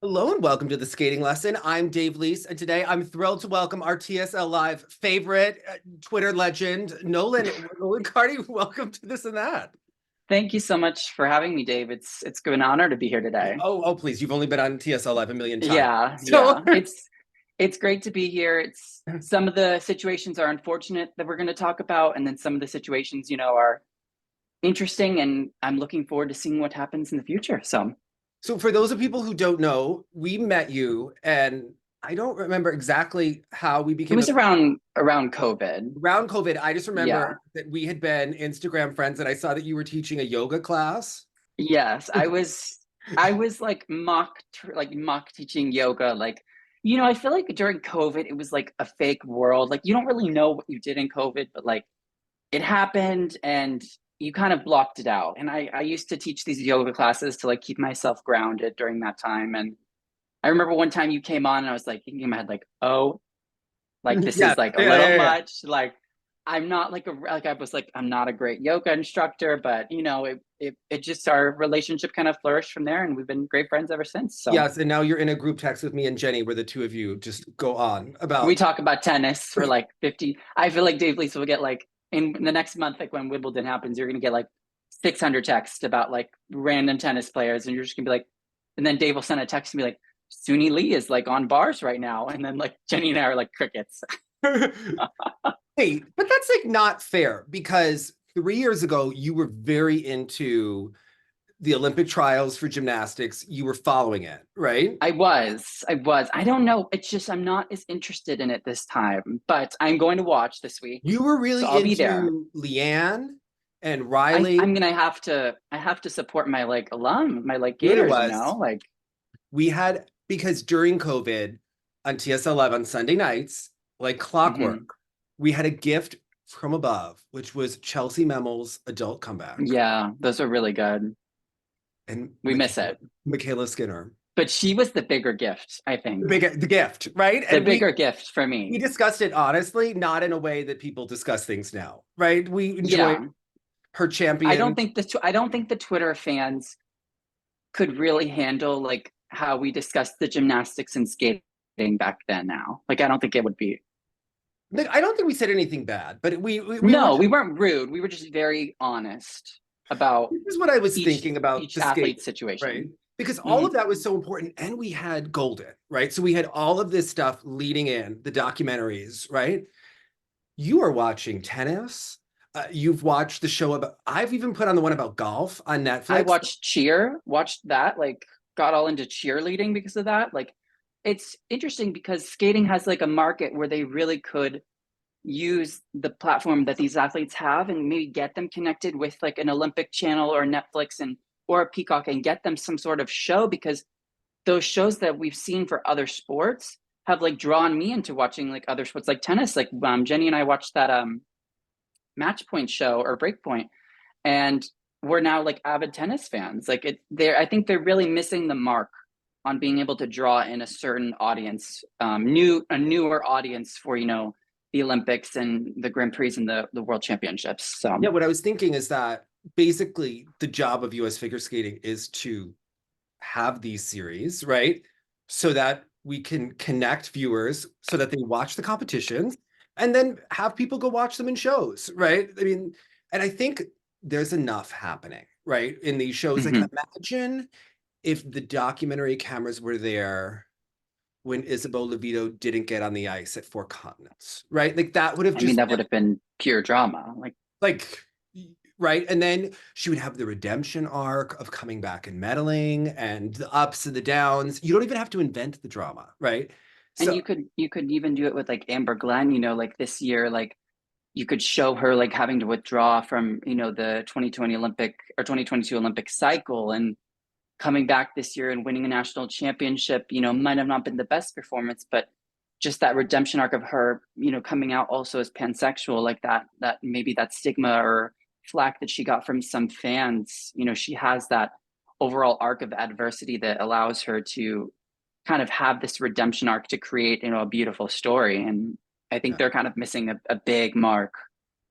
Hello and welcome to the skating lesson. I'm Dave Leese, and today I'm thrilled to welcome our TSL Live favorite Twitter legend, Nolan Carney. Welcome to this and that. Thank you so much for having me, Dave. It's an honor to be here today. Please! You've only been on TSL Live a million times, Yeah, so yeah. It's great to be here. It's some of the situations are unfortunate that we're going to talk about, and then some of the situations, are interesting, and I'm looking forward to seeing what happens in the future. So so for those of people who don't know, we met you, and I don't remember exactly how we it became was around COVID. around COVID. I just Yeah. remember that we had been Instagram friends, and I saw that you were teaching a yoga class. Yes, I was like mock teaching yoga. I feel like during COVID, it was like a fake world. Like you don't really know what you did in COVID, but like it happened and you kind of blocked it out. And I used to teach these yoga classes to like keep myself grounded during that time. And I remember one time you came on and I was like thinking in my head, like, oh, like this Yes, is like a yeah, little yeah, yeah. much. Like I'm not like I was like, I'm not a great yoga instructor, but it just our relationship kind of flourished from there and we've been great friends ever since. So Yes, and now you're in a group text with me and Jenny where the two of you just go on we about. talk about tennis for like 50. I feel like Dave Lisa will get like in the next month, like when Wimbledon happens, you're gonna get like 600 texts about like random tennis players, and you're just gonna be like, and then Dave will send a text and be like, Suni Lee is like on bars right now, and then like Jenny and I are like crickets. Wait, but that's like not fair because 3 years ago you were very into the Olympic trials for gymnastics. You were following it, right? I was. I don't know. It's just I'm not as interested in it this time, but I'm going to watch this week, You were so really I'll be there. into Leanne and I Riley. I'm gonna I have to support my like my like You know what it Gators, was? like. We had, because during COVID on TSL Live on Sunday nights, like clockwork, Mhm. we had a gift from above, which was Chelsea Memmel's adult comeback Yeah, those are really good. and We miss it. Michaela Skinner. But she was the bigger gift, I think. The gift, right? The And bigger gift for we me. discussed it honestly, not in a way that people discuss things now, right? We enjoyed Yeah. her champion. I don't think the Twitter fans could really handle like how we discussed the gymnastics and skating back then now. Like I don't think it would be. Like, I don't think we said anything bad, but we were No, just, we weren't rude. We were just very honest about this is what I was each thinking about each the skate, athlete's right? situation. Because all of Mhm. that was so important, and we had Golden, right? So we had all of this stuff leading in the documentaries, right? You are watching tennis. You've watched the show about. I've even put on the one about golf on I Netflix. watched cheer, watched that, like got all into cheerleading because of that. Like it's interesting because skating has like a market where they really could use the platform that these athletes have and maybe get them connected with like an Olympic channel or Netflix and or a Peacock and get them some sort of show because those shows that we've seen for other sports have like drawn me into watching like other sports like tennis. Like Jenny and I watched that match point show or break point and we're now like avid tennis fans. Like I think they're really missing the mark on being able to draw in a certain audience, a newer audience for the Olympics and the Grand Prix and the World Championships. So Yeah, what I was thinking is that basically the job of US figure skating is to have these series, right? So that we can connect viewers so that they watch the competitions and then have people go watch them in shows, right? I mean, and I think there's enough happening, right? In these shows. Like, mhm. imagine if the documentary cameras were there when Isabeau Levito didn't get on the ice at Four Continents, right? Like, that would have I mean, just that been would have been pure drama. Like, like, right, and then she would have the redemption arc of coming back and medaling and the ups and the downs. You don't even have to invent the drama, right? and So you could even do it with like Amber Glenn. Like this year, like you could show her like having to withdraw from the 2020 Olympic or 2022 Olympic cycle and coming back this year and winning a national championship, might have not been the best performance, but just that redemption arc of her, coming out also as pansexual, like that maybe that stigma or flack that she got from some fans, she has that overall arc of adversity that allows her to kind of have this redemption arc to create, a beautiful story. And I think yeah. they're kind of missing a big mark.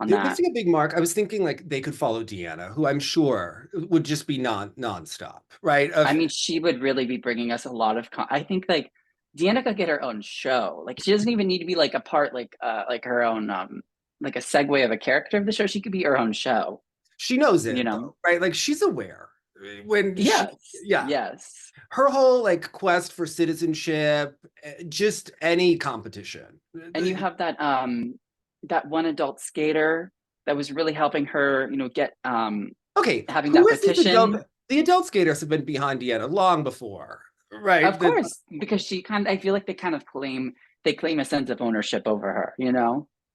on They're that. missing a big mark. I was thinking like they could follow Deanna, who I'm sure would just be nonstop, right? I Of mean, she would really be bringing us a lot of I think like Deanna could get her own show. Like she doesn't even need to be like a part like her own like a segue of a character of the show. She could be her own show, she knows you it know? though, right? Like she's aware when she, Yes. yeah, Yes. her whole like quest for citizenship, just any competition. And you have that one adult skater that was really helping her, get Okay, having who that is this adult? petition. The adult skaters have been behind Deanna long before, right? Of course, because she kind of, I feel like they claim a sense of ownership over her,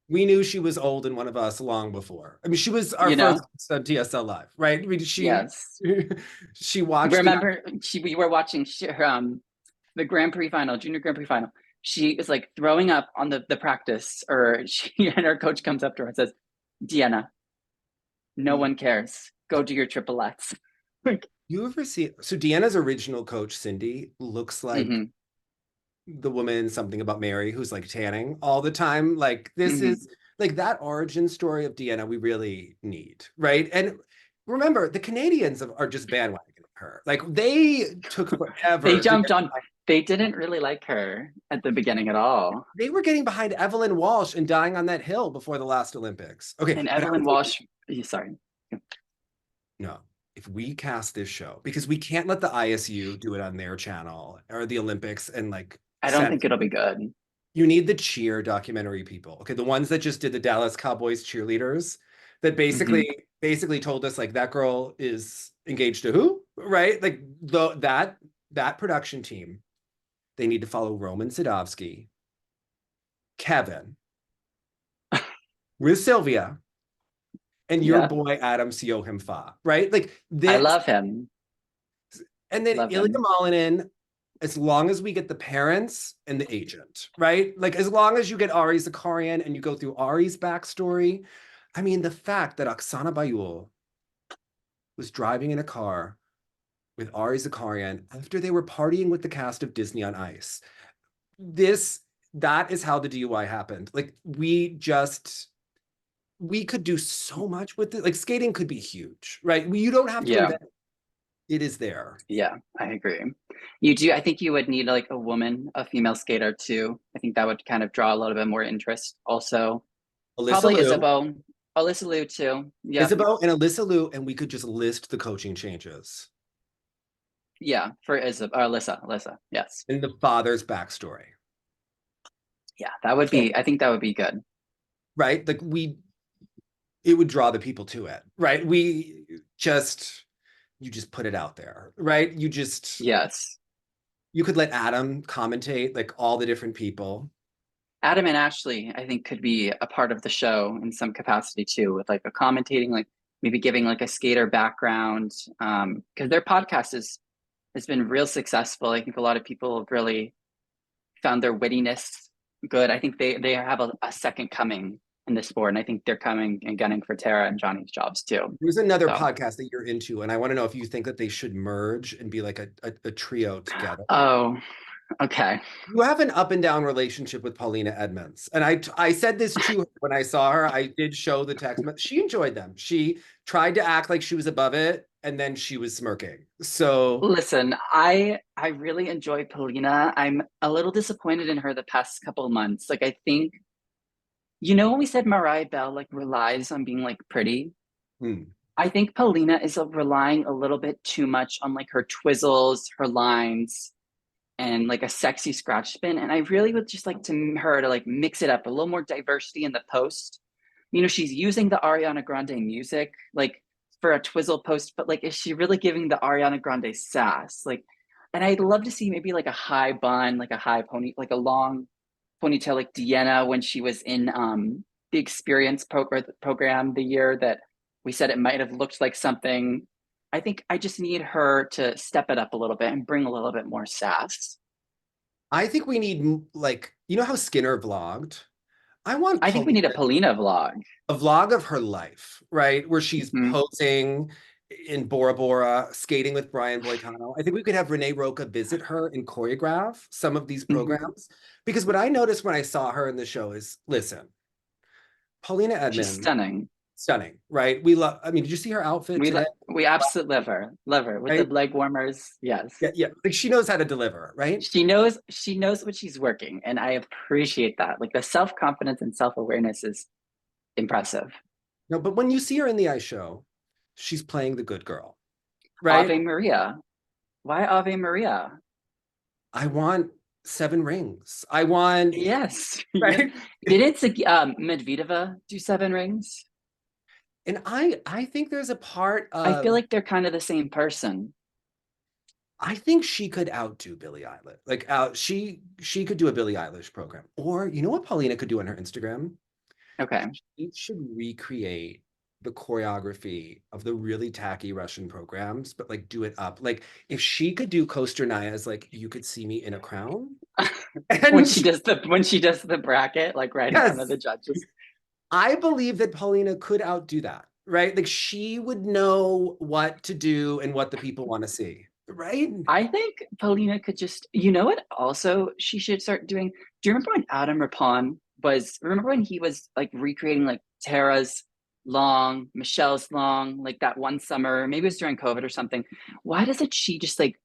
We knew she was old and one of us long before. I mean, she was our you first know? guest on TSL Live, right? I mean, she Yes. she watched the Remember we were watching the Grand Prix final, junior Grand Prix final. She is like throwing up on the practice, or she and her coach comes up to her and says, Deanna, no one cares. Go do your triplets. Like, You ever see so Deanna's original coach, Cindy, looks like mm-hmm, the woman something about Mary who's like tanning all the time. Like this mm-hmm. is like that origin story of Deanna we really need, right? And remember, the Canadians are just bandwagoning her. Like they took They forever to jumped get on. They didn't really like her at the beginning at all. they were getting behind Evelyn Walsh and dying on that hill before the last Olympics. Okay, And but I Evelyn was Walsh, sorry. no, if we cast this show, because we can't let the ISU do it on their channel or the Olympics and like I don't send think it'll be good. you need the cheer documentary people. Okay, the ones that just did the Dallas Cowboys cheerleaders that Mm-hmm. basically told us like that girl is engaged to who, right? Like that production team, they need to follow Roman Sadovsky, Kevin, with Sylvia, and your Yeah, boy Adam Siohim Fa, right? Like I this, love him. and then Love Ilya him. Malinin, as long as we get the parents and the agent, right? Like as long as you get Ari Zakarian and you go through Ari's backstory. I mean, the fact that Oksana Bayul was driving in a car with Ari Zakarian after they were partying with the cast of Disney on Ice. This that is how the DUI happened. Like we could do so much with it. Like skating could be huge, right? You don't have to Yeah. invent it is there. Yeah, I agree. You do. I think you would need like a woman, a female skater too. I think that would kind of draw a little bit more interest. Also, Alyssa probably Liu, Isabeau, Alyssa Liu too. Yep. Isabeau and Alyssa Liu, and we could just list the coaching changes Yeah, for Isabeau, Alyssa. Yes. and the father's backstory. Yeah, that would So, be. I think that would be good. right? Like it would draw the people to it, right? You just put it out there, right? Yes. You could let Adam commentate like all the different people. Adam and Ashley, I think, could be a part of the show in some capacity too, with like a commentating, like maybe giving like a skater background. Because their podcast has been real successful. I think a lot of people have really found their wittiness good. I think they have a second coming in the sport, and I think they're coming and gunning for Tara and Johnny's jobs too. There's another So, podcast that you're into, and I want to know if you think that they should merge and be like a trio together. oh, okay. You have an up and down relationship with Paulina Edmonds. And I said this to her when I saw her. I did show the text, but she enjoyed them. She tried to act like she was above it, and then she was smirking. So Listen, I really enjoy Paulina. I'm a little disappointed in her the past couple of months. Like I think, when we said Mariah Bell like relies on being like pretty, hmm. I think Paulina is relying a little bit too much on like her twizzles, her lines, and like a sexy scratch spin. And I really would just like her to like mix it up, a little more diversity in the post. She's using the Ariana Grande music like for a twizzle post, but like, is she really giving the Ariana Grande sass? Like, and I'd love to see maybe like a high bun, like a high pony, like a long ponytail, like Deanna when she was in the experience program the year that we said it might have looked like something. I think I just need her to step it up a little bit and bring a little bit more sass. I think we need like you know how Skinner vlogged? I want I think we Paulina need a Paulina vlog. a vlog of her life, right? Where she's Mm-hmm. posing in Bora Bora, skating with Brian Boitano. I think we could have Renee Roca visit her and choreograph some of these Mm-hmm. programs. Because what I noticed when I saw her in the show is listen, Paulina She's Edmonds, stunning. stunning, right? We love, I mean, did you see her outfit today? We absolutely love her with the Right? leg warmers. Yes. Yeah, yeah. Like she knows how to deliver, right? She knows what she's working, and I appreciate that. Like the self-confidence and self-awareness is impressive. No, but when you see her in the ice show, she's playing the good girl, right? Ave Maria. Why Ave Maria? I want 7 rings. I want, Yes. Yeah. right? Didn't Medvedeva do 7 rings? And I think there's a part I feel of, like they're kind of the same person. I think she could outdo Billie Eilish. Like out she could do a Billie Eilish program. Or you know what Paulina could do on her Instagram? Okay. She should recreate the choreography of the really tacky Russian programs, but like do it up. Like if she could do Kosternaya's like you could see me in a crown. When And she does the bracket, like right in front of yes, the judges. I believe that Paulina could outdo that, right? Like she would know what to do and what the people want to see, right? I think Paulina could just, you know what? Also, she should start doing. Do you remember when Adam Rippon was? Remember when he was like recreating like Tara's long, Michelle's long, like that one summer? Maybe it was during COVID or something. Why doesn't she just like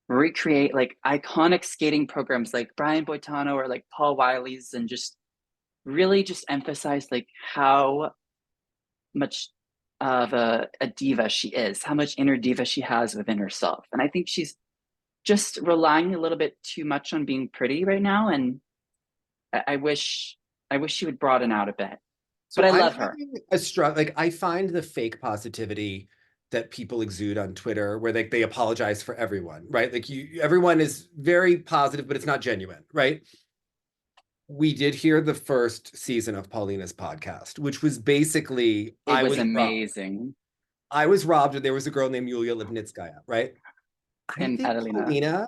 recreate like iconic skating programs like Brian Boitano or like Paul Wiley's and just really just emphasize like how much of a diva she is, how much inner diva she has within herself. And I think she's just relying a little bit too much on being pretty right now. And I wish she would broaden out a bit. But So I I'm love her. having a struggle. Like I find the fake positivity that people exude on Twitter, where they apologize for everyone, right? Like everyone is very positive, but it's not genuine, right? We did hear the first season of Paulina's podcast, which was basically It I was was robbed. amazing. I was robbed, and there was a girl named Yulia Lipnitskaya, right? I And think Adelina, Paulina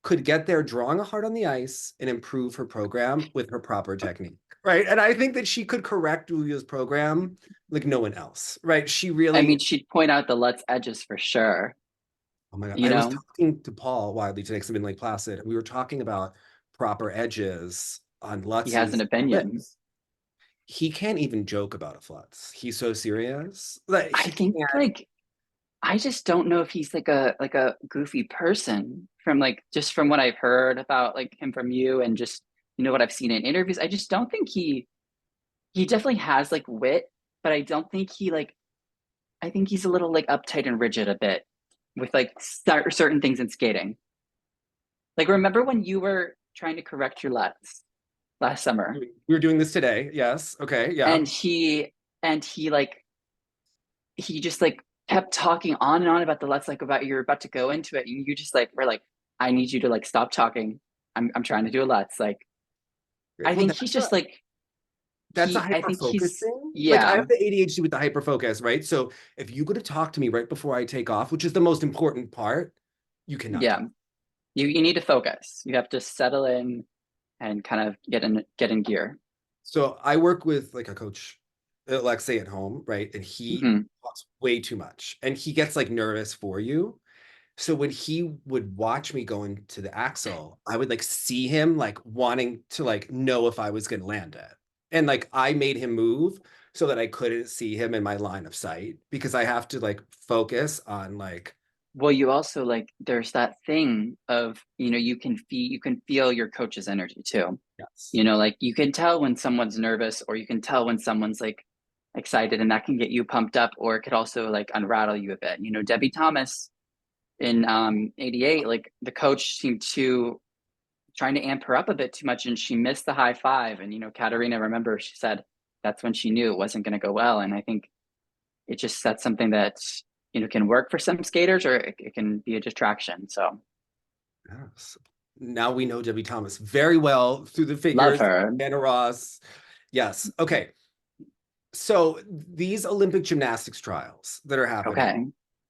could get there drawing a heart on the ice and improve her program with her proper technique, right? And I think that she could correct Julia's program like no one else, right? She I mean, really, she'd point out the Lutz edges for sure. oh my God. You I was know, talking to Paul Wiley today because I'm in Lake Placid, and we were talking about proper edges on he has an Lutz's opinion. lips. He can't even joke about a flutz. He's so serious. Like I he think can't. like I just don't know if he's like a goofy person from like just from what I've heard about like him from you and just what I've seen in interviews. I just don't think he definitely has like wit, but I don't think he like I think he's a little like uptight and rigid a bit with like certain things in skating. Like remember when you were trying to correct your last summer We were doing this today. Yes. Okay. Yeah. and he like he just like kept talking on and on about the let's like about you're about to go into it and you just like were like I need you to like stop talking. I'm trying to do a let's like I Well, think he's just like that's a he I hyper think focus he's thing. Like I yeah, have the ADHD with the hyper focus, right? So if you go to talk to me right before I take off, which is the most important part, you cannot yeah. talk. You need to focus. You have to settle in and kind of get in gear. So I work with like a coach, Alexei at home, right? And he Hmm. talks way too much and he gets like nervous for you. So when he would watch me go into the axle, I would like see him like wanting to like know if I was going to land it. And like I made him move so that I couldn't see him in my line of sight because I have to like focus on like, Well, you also like there's that thing of you can feel your coach's energy too. yes. Like you can tell when someone's nervous or you can tell when someone's like excited and that can get you pumped up or it could also like unrattle you a bit. Debbie Thomas in 88, like the coach seemed to trying to amp her up a bit too much and she missed the high five. And Katerina, remember, she said that's when she knew it wasn't going to go well. And I think it just that's something that can work for some skaters or it can be a distraction. So Yes. Now we know Debbie Thomas very well through the love figures, her. Anna Ross. Yes. Okay. So these Olympic gymnastics trials that are happening, Okay.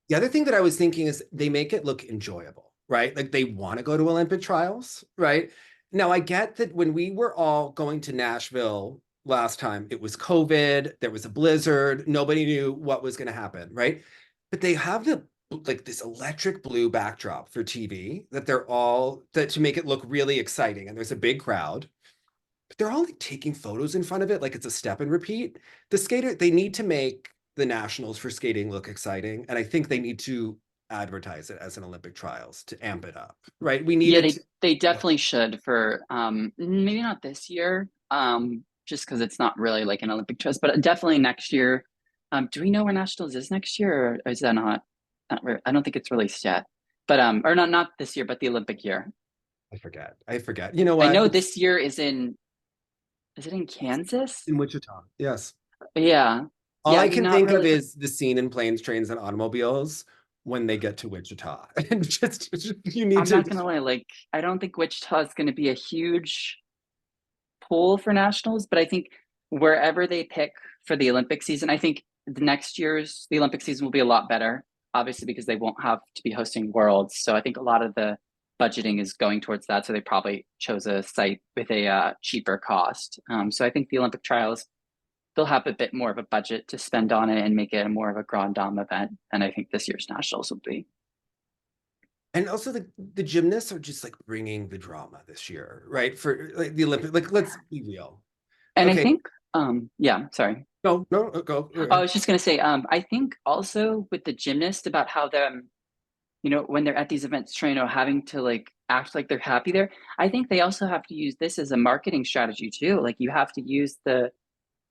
the other thing that I was thinking is they make it look enjoyable, right? Like they want to go to Olympic trials, right? Now, I get that when we were all going to Nashville last time, it was COVID, there was a blizzard, nobody knew what was going to happen, right? But they have like this electric blue backdrop for TV that they're all that to make it look really exciting. And there's a big crowd. but they're all like taking photos in front of it like it's a step and repeat. The skater, they need to make the nationals for skating look exciting, and I think they need to advertise it as an Olympic trials to amp it up, right? We Yeah, needed to, they definitely should for maybe not this year, just because it's not really like an Olympic trust, but definitely next year. Do we know where nationals is next year, or is that I don't think it's released yet. But or not this year, but the Olympic year. I forget. I forget. You know I what? know It's this year is it in Kansas? in Wichita. Yes. Yeah. All Yeah, I I'm can not think of really is the scene in Planes, Trains, and Automobiles when they get to Wichita. And just you need I'm to, not gonna lie, like I don't think Wichita is gonna be a huge pool for nationals, but I think wherever they pick for the Olympic season, I think the Olympic season will be a lot better, obviously because they won't have to be hosting worlds. So I think a lot of the budgeting is going towards that. So they probably chose a site with a cheaper cost. So I think the Olympic trials, they'll have a bit more of a budget to spend on it and make it a more of a grand dame event. And I think this year's nationals will be. and also the gymnasts are just like bringing the drama this year, right? For like the Olympic, like let's be real. And I Okay, think, yeah, sorry. no, no, go. I was just gonna say, I think also with the gymnast about how them, when they're at these events training or having to like act like they're happy there, I think they also have to use this as a marketing strategy too. Like you have to use the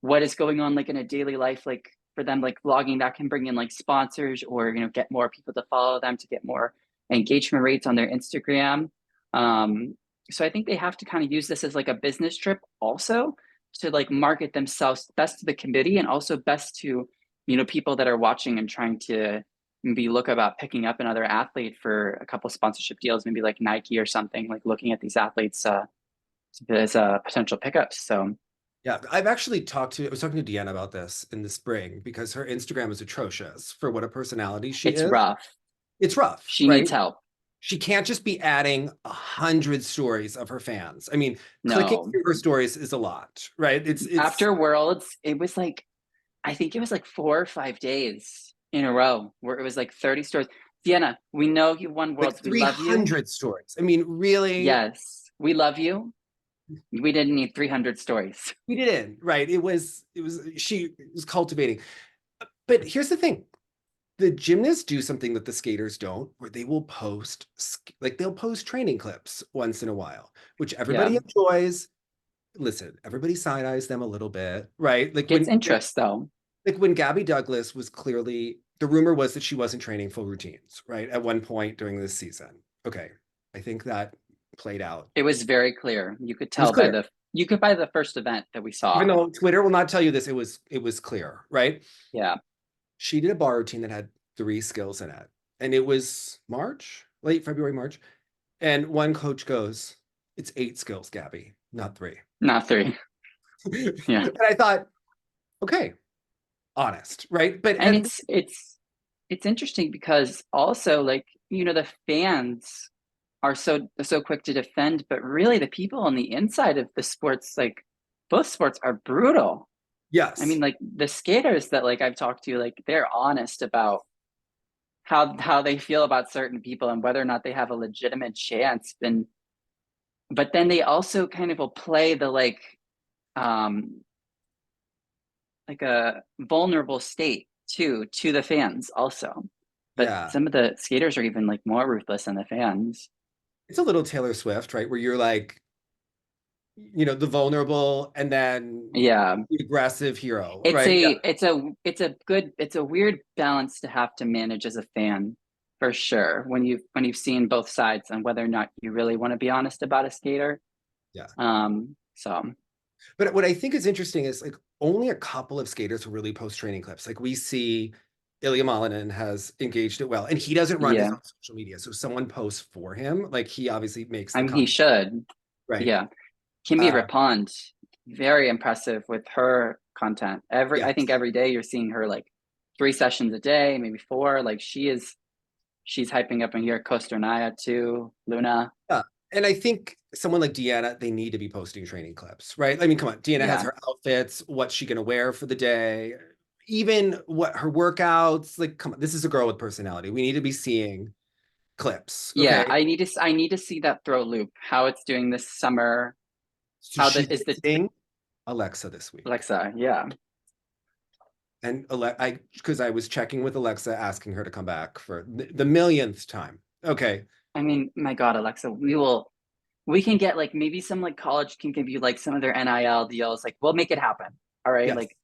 what is going on like in a daily life, like for them, like vlogging that can bring in like sponsors or get more people to follow them to get more engagement rates on their Instagram. Um, so I think they have to kind of use this as like a business trip also to like market themselves best to the committee and also best to people that are watching and trying to maybe look about picking up another athlete for a couple sponsorship deals, maybe like Nike or something, like looking at these athletes as potential pickups. So Yeah, I was talking to Deanna about this in the spring because her Instagram is atrocious for what a personality she it's is. rough. It's rough, She right? needs help. She can't just be adding 100 stories of her fans. I mean, clicking No. through her stories is a lot, right? It's After Worlds, it was like, I think it was like 4 or 5 days in a row where it was like 30 stories. Vienna, we know you won like Worlds. We love you. 300 stories. I mean, really, Yes, we love you. We didn't need 300 stories. we didn't, right? She was cultivating. But here's the thing. The gymnasts do something that the skaters don't, where they will they'll post training clips once in a while, which Yeah. everybody enjoys. Listen, everybody side eyes them a little bit, right? Gets interest though. Like when Gabby Douglas was clearly, the rumor was that she wasn't training full routines, right? At one point during this season. Okay. I think that played out. It was very clear. You could It was tell clear. by the first event that we Even saw. though Twitter will not tell you this, it was clear, right? Yeah. She did a bar routine that had 3 skills in it. And it was March, late February, March. And one coach goes, "It's 8 skills, Gabby, not 3." Not 3. Yeah. And I thought, okay, honest, right? But And it's interesting because also like, the fans are so quick to defend, but really the people on the inside of the sports, like both sports are brutal. I yes, mean, like the skaters that like I've talked to, like they're honest about how they feel about certain people and whether or not they have a legitimate chance. And but then they also kind of will play the um like a vulnerable state too to the fans also. But yeah. some of the skaters are even like more ruthless than the fans. It's a little Taylor Swift, right? Where you're like, the vulnerable and then Yeah. the aggressive hero, It's right? Yeah. a it's a it's a weird balance to have to manage as a fan for sure when you've seen both sides and whether or not you really want to be honest about a skater. Yeah. So But what I think is interesting is like only a couple of skaters will really post training clips. Like we see Ilya Malinin has engaged it well, and he doesn't run his yeah, own social media. So someone posts for him. Like he obviously makes I the mean he content, should. right? Yeah. Kimmy Uh, Rapond, very impressive with her content. I think yes. every day you're seeing her like 3 sessions a day, maybe 4. Like she's hyping up in here. Kosternaya too, Luna. Yeah. And I think someone like Deanna, they need to be posting training clips, right? I mean, come on, Deanna has Yeah. her outfits, what's she gonna wear for the day, even what her workouts. Like, come on, this is a girl with personality. We need to be seeing clips, Yeah, okay? I need to see that throw loop, how it's doing this summer. So How she's the is the visiting Alexa this week. Alexa? Yeah. And because I was checking with Alexa, asking her to come back for the millionth time. Okay. I mean, my God, Alexa, we can get like maybe some like college can give you like some of their NIL deals. Like we'll make it happen. All right. Yes. Like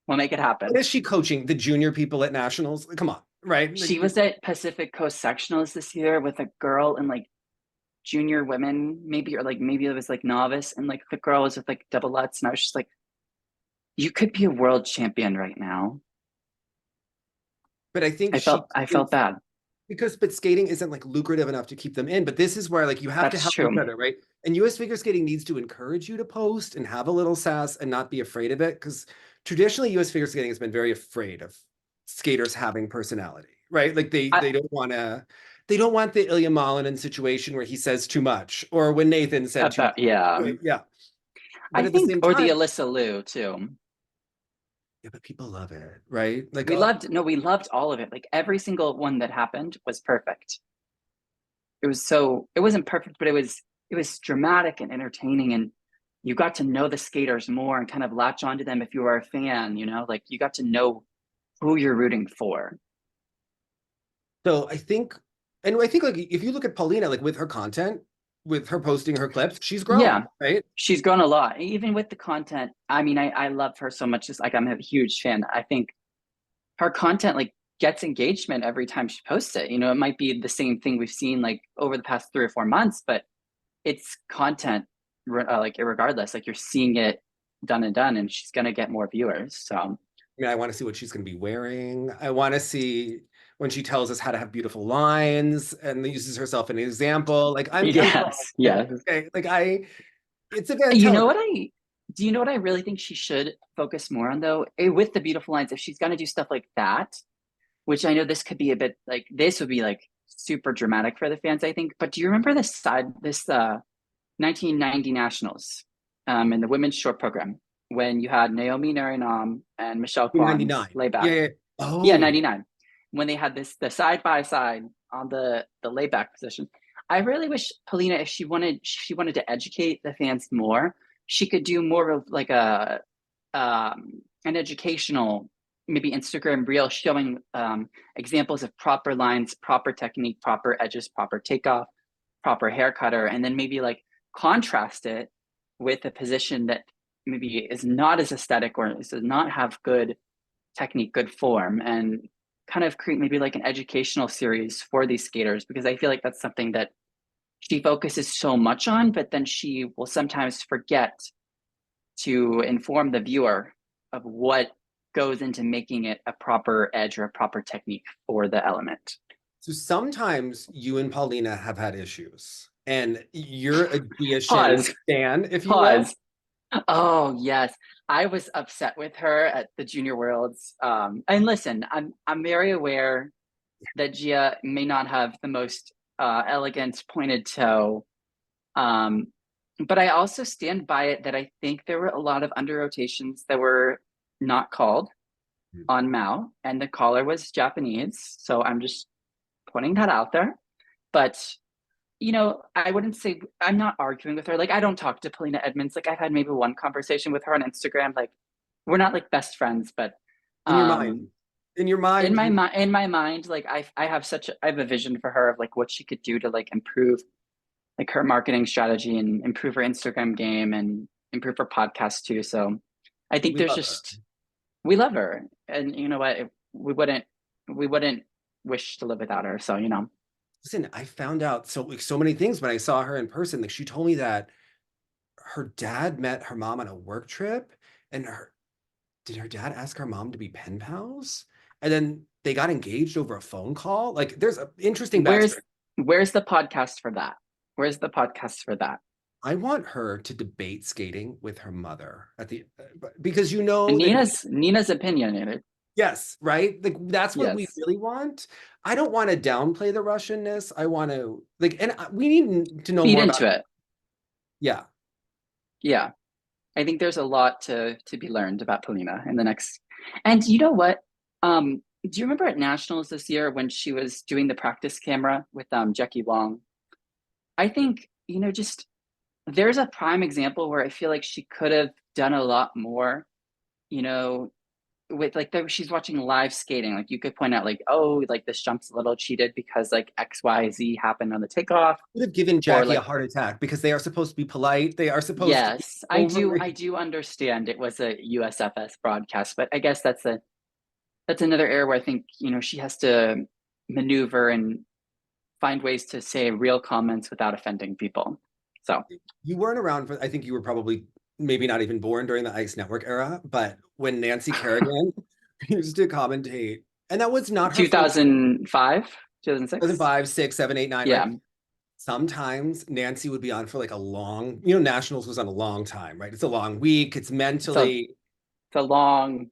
we'll make it What happen. is she coaching? The junior people at nationals? Come on, right? Like, She was at Pacific Coast Sectionals this year with a girl in like junior women, maybe, or like maybe it was like novice, and like the girl was with like double lutz, and I was just like, you could be a world champion right now. but I think I felt bad. but skating isn't like lucrative enough to keep them in. But this is where like you have to That's help each true. other, right? And US figure skating needs to encourage you to post and have a little sass and not be afraid of it. Because traditionally US figure skating has been very afraid of skaters having personality, right? Like I, they don't want the Ilya Malinin situation where he says too much or when Nathan said too much. about yeah. Right? Yeah. But I at the think, same or the time, Alyssa Liu too. yeah, but people love it, right? Like, We loved all of it. Like every single one that happened was perfect. It wasn't perfect, but it was dramatic and entertaining, and you got to know the skaters more and kind of latch onto them if you were a fan, you know, like you got to know who you're rooting for. so I think like if you look at Paulina, like with her content, with her posting her clips, she's grown, Yeah, right? she's grown a lot, even with the content. I mean, I love her so much. Just like I'm a huge fan. I think her content like gets engagement every time she posts it. You know, it might be the same thing we've seen like over the past 3 or 4 months, but it's content like regardless. Like you're seeing it done and done, and she's gonna get more viewers. So I mean, I want to see what she's going to be wearing. I want to see when she tells us how to have beautiful lines and uses herself as an example. Like I'm so yes, yes. okay. It's event You know television. what I do you know what I really think she should focus more on though? With the beautiful lines, if she's gonna do stuff like that, which I know this could be a bit like this would be like super dramatic for the fans, I think. But do you remember this 1990 Nationals in the women's short program when you had Naomi Narinam and Michelle Kwan's 99. layback? Yeah, yeah. Yeah, Oh, 99. When they had the side by side on the layback position. I really wish Paulina, if she wanted to educate the fans more, she could do more of like a an educational maybe Instagram reel showing examples of proper lines, proper technique, proper edges, proper takeoff, proper hair cutter, and then maybe like contrast it with a position that maybe is not as aesthetic or does not have good technique, good form, and kind of create maybe like an educational series for these skaters because I feel like that's something that she focuses so much on, but then she will sometimes forget to inform the viewer of what goes into making it a proper edge or a proper technique for the element. so sometimes you and Paulina have had issues, and you're a Gia Shin Pause. stan, if you will. Pause. Oh yes, I was upset with her at the Junior Worlds. And listen, I'm very aware that Gia may not have the most elegant pointed toe, um, but I also stand by it that I think there were a lot of under rotations that were not called on Mao, and the caller was Japanese. So I'm just putting that out there. But you know, I wouldn't say I'm not arguing with her. Like I don't talk to Paulina Edmonds. Like I've had maybe one conversation with her on Instagram. Like we're not like best friends, but In your um mind, in your mind, you in my mind, like I have a vision for her of like what she could do to like improve like her marketing strategy and improve her Instagram game and improve her podcast too. So I think we there's love her. just we love her, and you know what, we wouldn't wish to live without her. So you know, Listen, I found out so many things when I saw her in person. Like she told me that her dad met her mom on a work trip, and did her dad ask her mom to be pen pals? And then they got engaged over a phone call. Like there's an interesting where's backstory. where's the podcast for that? Where's the podcast for that? I want her to debate skating with her mother at the because you know And that Nina's opinionated. yes, right? Like that's what we Yes, really want. I don't want to downplay the Russianness. I want to like, and we need to know feed more about. into it. Yeah, Yeah, I think there's a lot to be learned about Polina in the next. And you know what? Do you remember at Nationals this year when she was doing the practice camera with Jackie Wong? I think you know just there's a prime example where I feel like she could have done a lot more, you know, with like she's watching live skating. Like you could point out like, oh, like this jump's a little cheated because like XYZ happened on the takeoff. Would have given Or Jackie a like, heart attack because they are supposed to be polite. They are supposed to be yes, over. I do understand it was a USFS broadcast, but I guess that's another area where I think, you know, she has to maneuver and find ways to say real comments without offending people. So You weren't around for, I think you were probably maybe not even born during the Ice Network era, but when Nancy Kerrigan used to commentate, and that was not her first 2005, 2006. 2005, 6, 7, 8, 9, right? Yeah. Sometimes Nancy would be on for like a long, you know, Nationals was on a long time, right? It's a long week. It's It's a mentally, it's a long the,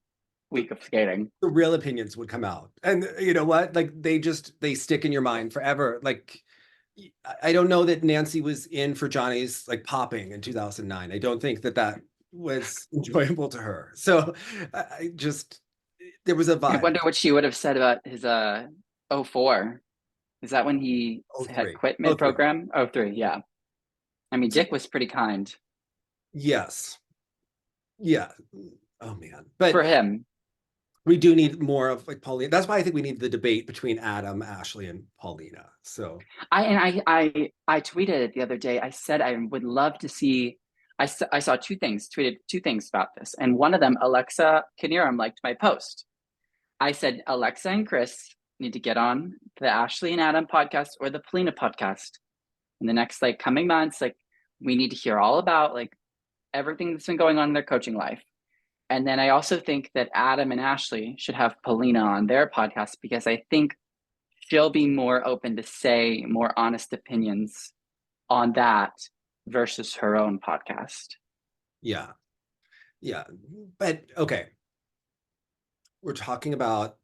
week of skating. the real opinions would come out. And you know what? Like they stick in your mind forever. Like I don't know that Nancy was in for Johnny's like popping in 2009. I don't think that that was enjoyable to her. So I just, there was a I vibe. wonder what she would have said about his '04. Is that when he Oh, had three. quit Oh, three. mid-program? '03, yeah. I mean, So Dick was pretty kind yes. Yeah. Oh man. But for him. we do need more of like Paulina. That's why I think we need the debate between Adam, Ashley, and Paulina. So I tweeted it the other day. I said I would love to see. I saw two things. Tweeted two things about this, and one of them, Alexa Knierim liked my post. I said Alexa and Chris need to get on the Ashley and Adam podcast or the Paulina podcast in the next like coming months. Like we need to hear all about like everything that's been going on in their coaching life. And then I also think that Adam and Ashley should have Paulina on their podcast because I think she'll be more open to say more honest opinions on that versus her own podcast. yeah. Yeah. But okay. We're talking about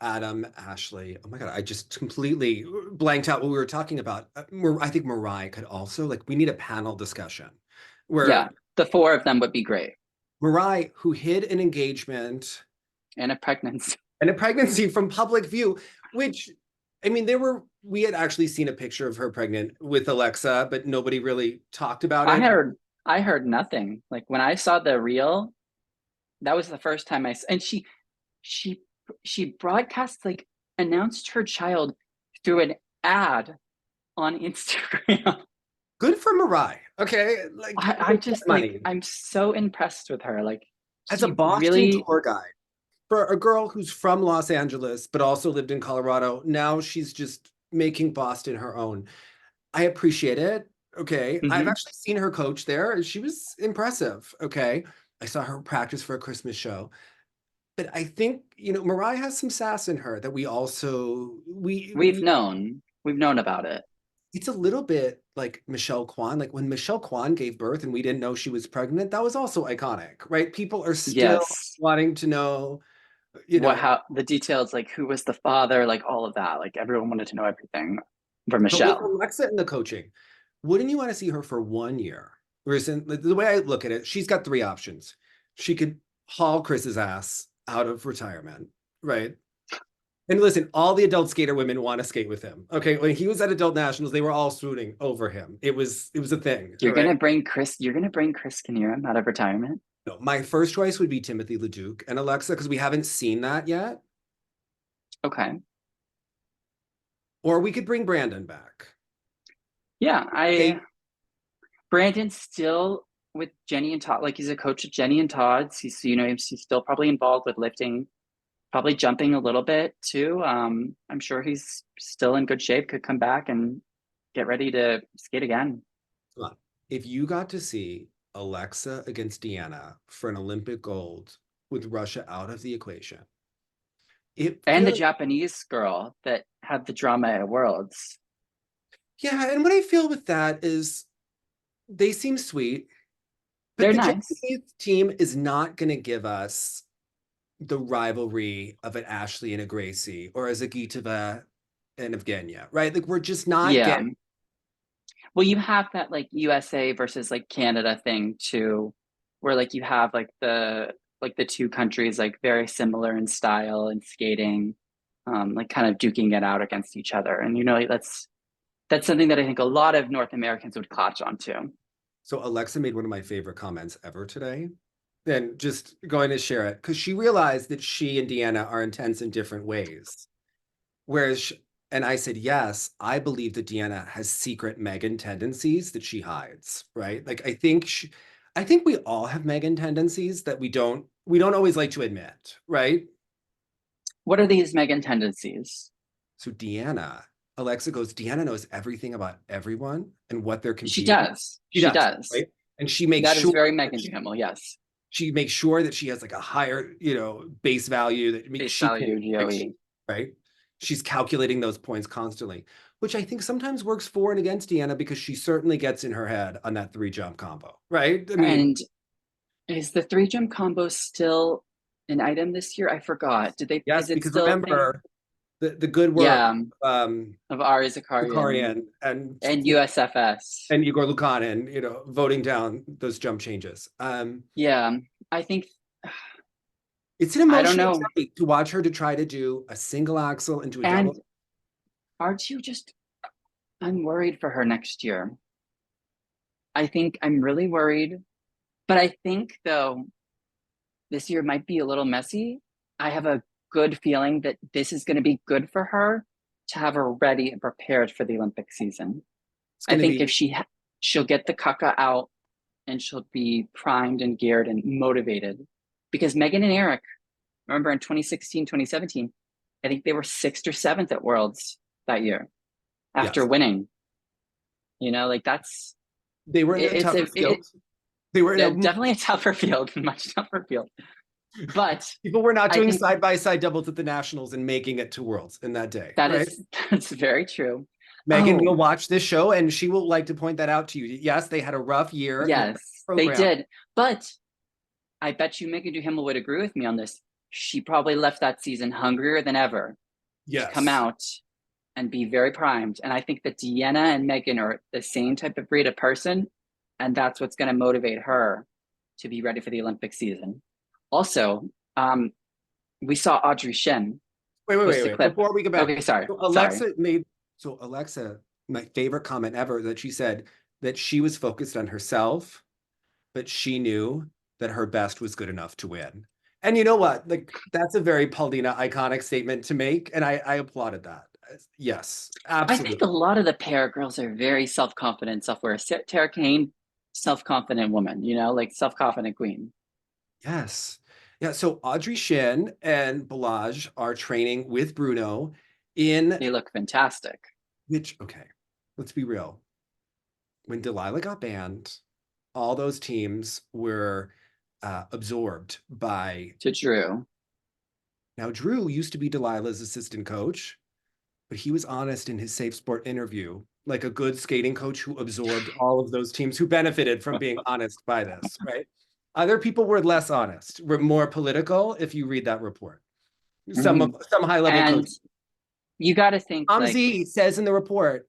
Adam, Ashley. Oh my God, I just completely blanked out what we were talking about. I think Mirai could also, like, we need a panel discussion Yeah, where the four of them would be great. Mirai, who hid an engagement And a pregnancy. and a pregnancy from public view, which, I mean, we had actually seen a picture of her pregnant with Alexa, but nobody really talked about I it. heard I heard nothing. Like when I saw the reel, that was the first time and she she broadcast like announced her child through an ad on Instagram. Good for Mirai. Okay. Like, I just like money. I'm so impressed with her. Like As a she Boston really, tour guide, for a girl who's from Los Angeles, but also lived in Colorado, now she's just making Boston her own. I appreciate it. Okay. I've mm-hmm. actually seen her coach there. She was impressive. Okay. I saw her practice for a Christmas show. But I think, you know, Mariah has some sass in her that we also We've known about it. it's a little bit like Michelle Kwan. Like when Michelle Kwan gave birth and we didn't know she was pregnant, that was also iconic, right? People are still Yes. wanting to know, you What, know, how the details, like who was the father, like all of that. Like everyone wanted to know everything for but with Michelle. Alexa in the coaching, wouldn't you want to see her for 1 year? Whereas the way I look at it, she's got three options. She could haul Chris's ass out of retirement, right? And listen, all the adult skater women want to skate with him. Okay, when he was at Adult Nationals, they were all swooning over him. It was a thing. All right. You're gonna bring Chris Kinnear out of retirement. No, my first choice would be Timothy LeDuc and Alexa because we haven't seen that yet. Okay. Or we could bring Brandon back. Yeah, Hey, Brandon's still with Jenny and Todd. Like he's a coach at Jenny and Todd's. He's still probably involved with lifting, probably jumping a little bit too. I'm sure he's still in good shape. Could come back and get ready to skate again. come on. If you got to see Alexa against Deanna for an Olympic gold with Russia out of the equation, it And the feels, Japanese girl that had the drama at Worlds. yeah. And what I feel with that is they seem sweet, but They're the nice. Japanese team is not going to give us the rivalry of an Ashley and a Gracie or as a Gitava and Evgenia, right? Like we're just not Yeah. getting. Well, you have that like USA versus like Canada thing too, where like you have like the two countries like very similar in style and skating, like kind of duking it out against each other. And that's something that I think a lot of North Americans would clutch onto. So Alexa made one of my favorite comments ever today. Then just going to share it because she realized that she and Deanna are intense in different ways. Whereas, and I said, yes, I believe that Deanna has secret Megan tendencies that she hides, right? Like I think we all have Megan tendencies that we don't always like to admit, right? What are these Megan tendencies? So Alexa goes, Deanna knows everything about everyone and what they're She competing. does. She She does, does. right? And she makes That is sure very that Megan Campbell. Yes. she makes sure that she has like a higher, base value that makes Face she can, value, like, GOE. right? She's calculating those points constantly, which I think sometimes works for and against Deanna because she certainly gets in her head on that 3 jump combo, right? I mean, And is the 3 jump combo still an item this year? I forgot. yes, Is it because still a thing? remember the good work, Yeah, of Ari Zakarian Zakarian and and USFS. and Igor Lukanin, voting down those jump changes. Yeah, I think It's an I don't emotional know. journey to watch her to try to do a single axel into a And double. aren't you just I'm worried for her next year. I think I'm really worried. But I think though this year might be a little messy. I have a good feeling that this is going to be good for her to have her ready and prepared for the Olympic season. It's I going to think be, if she'll get the caca out and she'll be primed and geared and motivated because Megan and Eric, remember in 2016, 2017, I think they were 6th or 7th at Worlds that year after yes, winning. Like that's they were in a tougher field. They were in definitely a tougher field, much tougher field. But people were not I doing think side by side doubles at the nationals and making it to Worlds in that day, right? that's very true. Megan Oh, will watch this show and she will like to point that out to you. Yes, they had a rough year and a rough yes, they program. did. But I bet you Megan Duhamel would agree with me on this. She probably left that season hungrier than ever to come Yes, out and be very primed. And I think that Deanna and Megan are the same type of breed of person. And that's what's going to motivate her to be ready for the Olympic season. Also, we saw Audrey Shen post a wait. clip. Before we go back, Okay, sorry. so Sorry. Alexa, my favorite comment ever, that she said that she was focused on herself, but she knew that her best was good enough to win. And you know what? Like, that's a very Paulina iconic statement to make, and I applauded that. Yes, I think a absolutely. lot of the pair girls are very self-confident, self-aware. Tara Kane, self-confident woman, like self-confident queen. Yes. Yeah. So Audrey Shin and Balaj are training with Bruno in They look fantastic. which, okay, let's be real. When Delilah got banned, all those teams were absorbed by. To Drew. Now, Drew used to be Delilah's assistant coach, but he was honest in his Safe Sport interview, like a good skating coach who absorbed all of those teams who benefited from being honest by this, right? Other people were less honest, were more political. If you read that report, Mm-hmm. some high level And coach. you got to think like, Z says in the report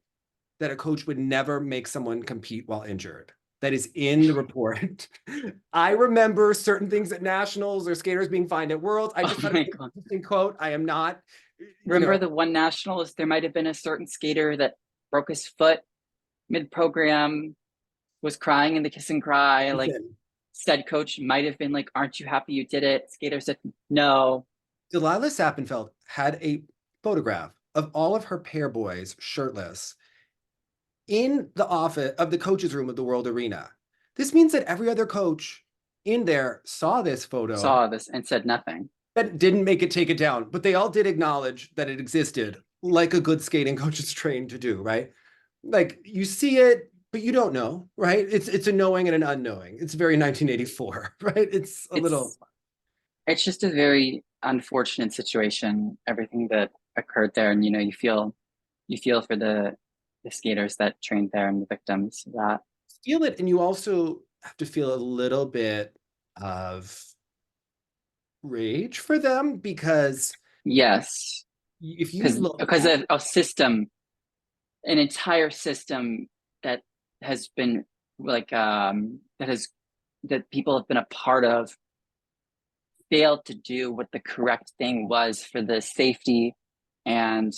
that a coach would never make someone compete while injured. That is in the report. I remember certain things at nationals or skaters being fined at Worlds. I oh just thought it my was an God. interesting quote. I am not, Remember the one nationalist, there might have been a certain skater that broke his foot mid-program, was crying in the kiss and cry. Like listen, said coach might have been like, aren't you happy you did it? Skater said, no. Delilah Sappenfeld had a photograph of all of her pair boys shirtless in the office of the coach's room of the World Arena. This means that every other coach in there saw this photo Saw this and said nothing. but didn't make it take it down. But they all did acknowledge that it existed, like a good skating coach is trained to do, right? Like you see it, but you don't know, right? It's a knowing and an unknowing. It's very 1984, right? It's a little. It's just a very unfortunate situation, everything that occurred there. And you feel for the skaters that trained there and the victims of that. Feel it, and you also have to feel a little bit of rage for them because Yes, if you because look because at of a system, an entire system that has been like that people have been a part of failed to do what the correct thing was for and the safety and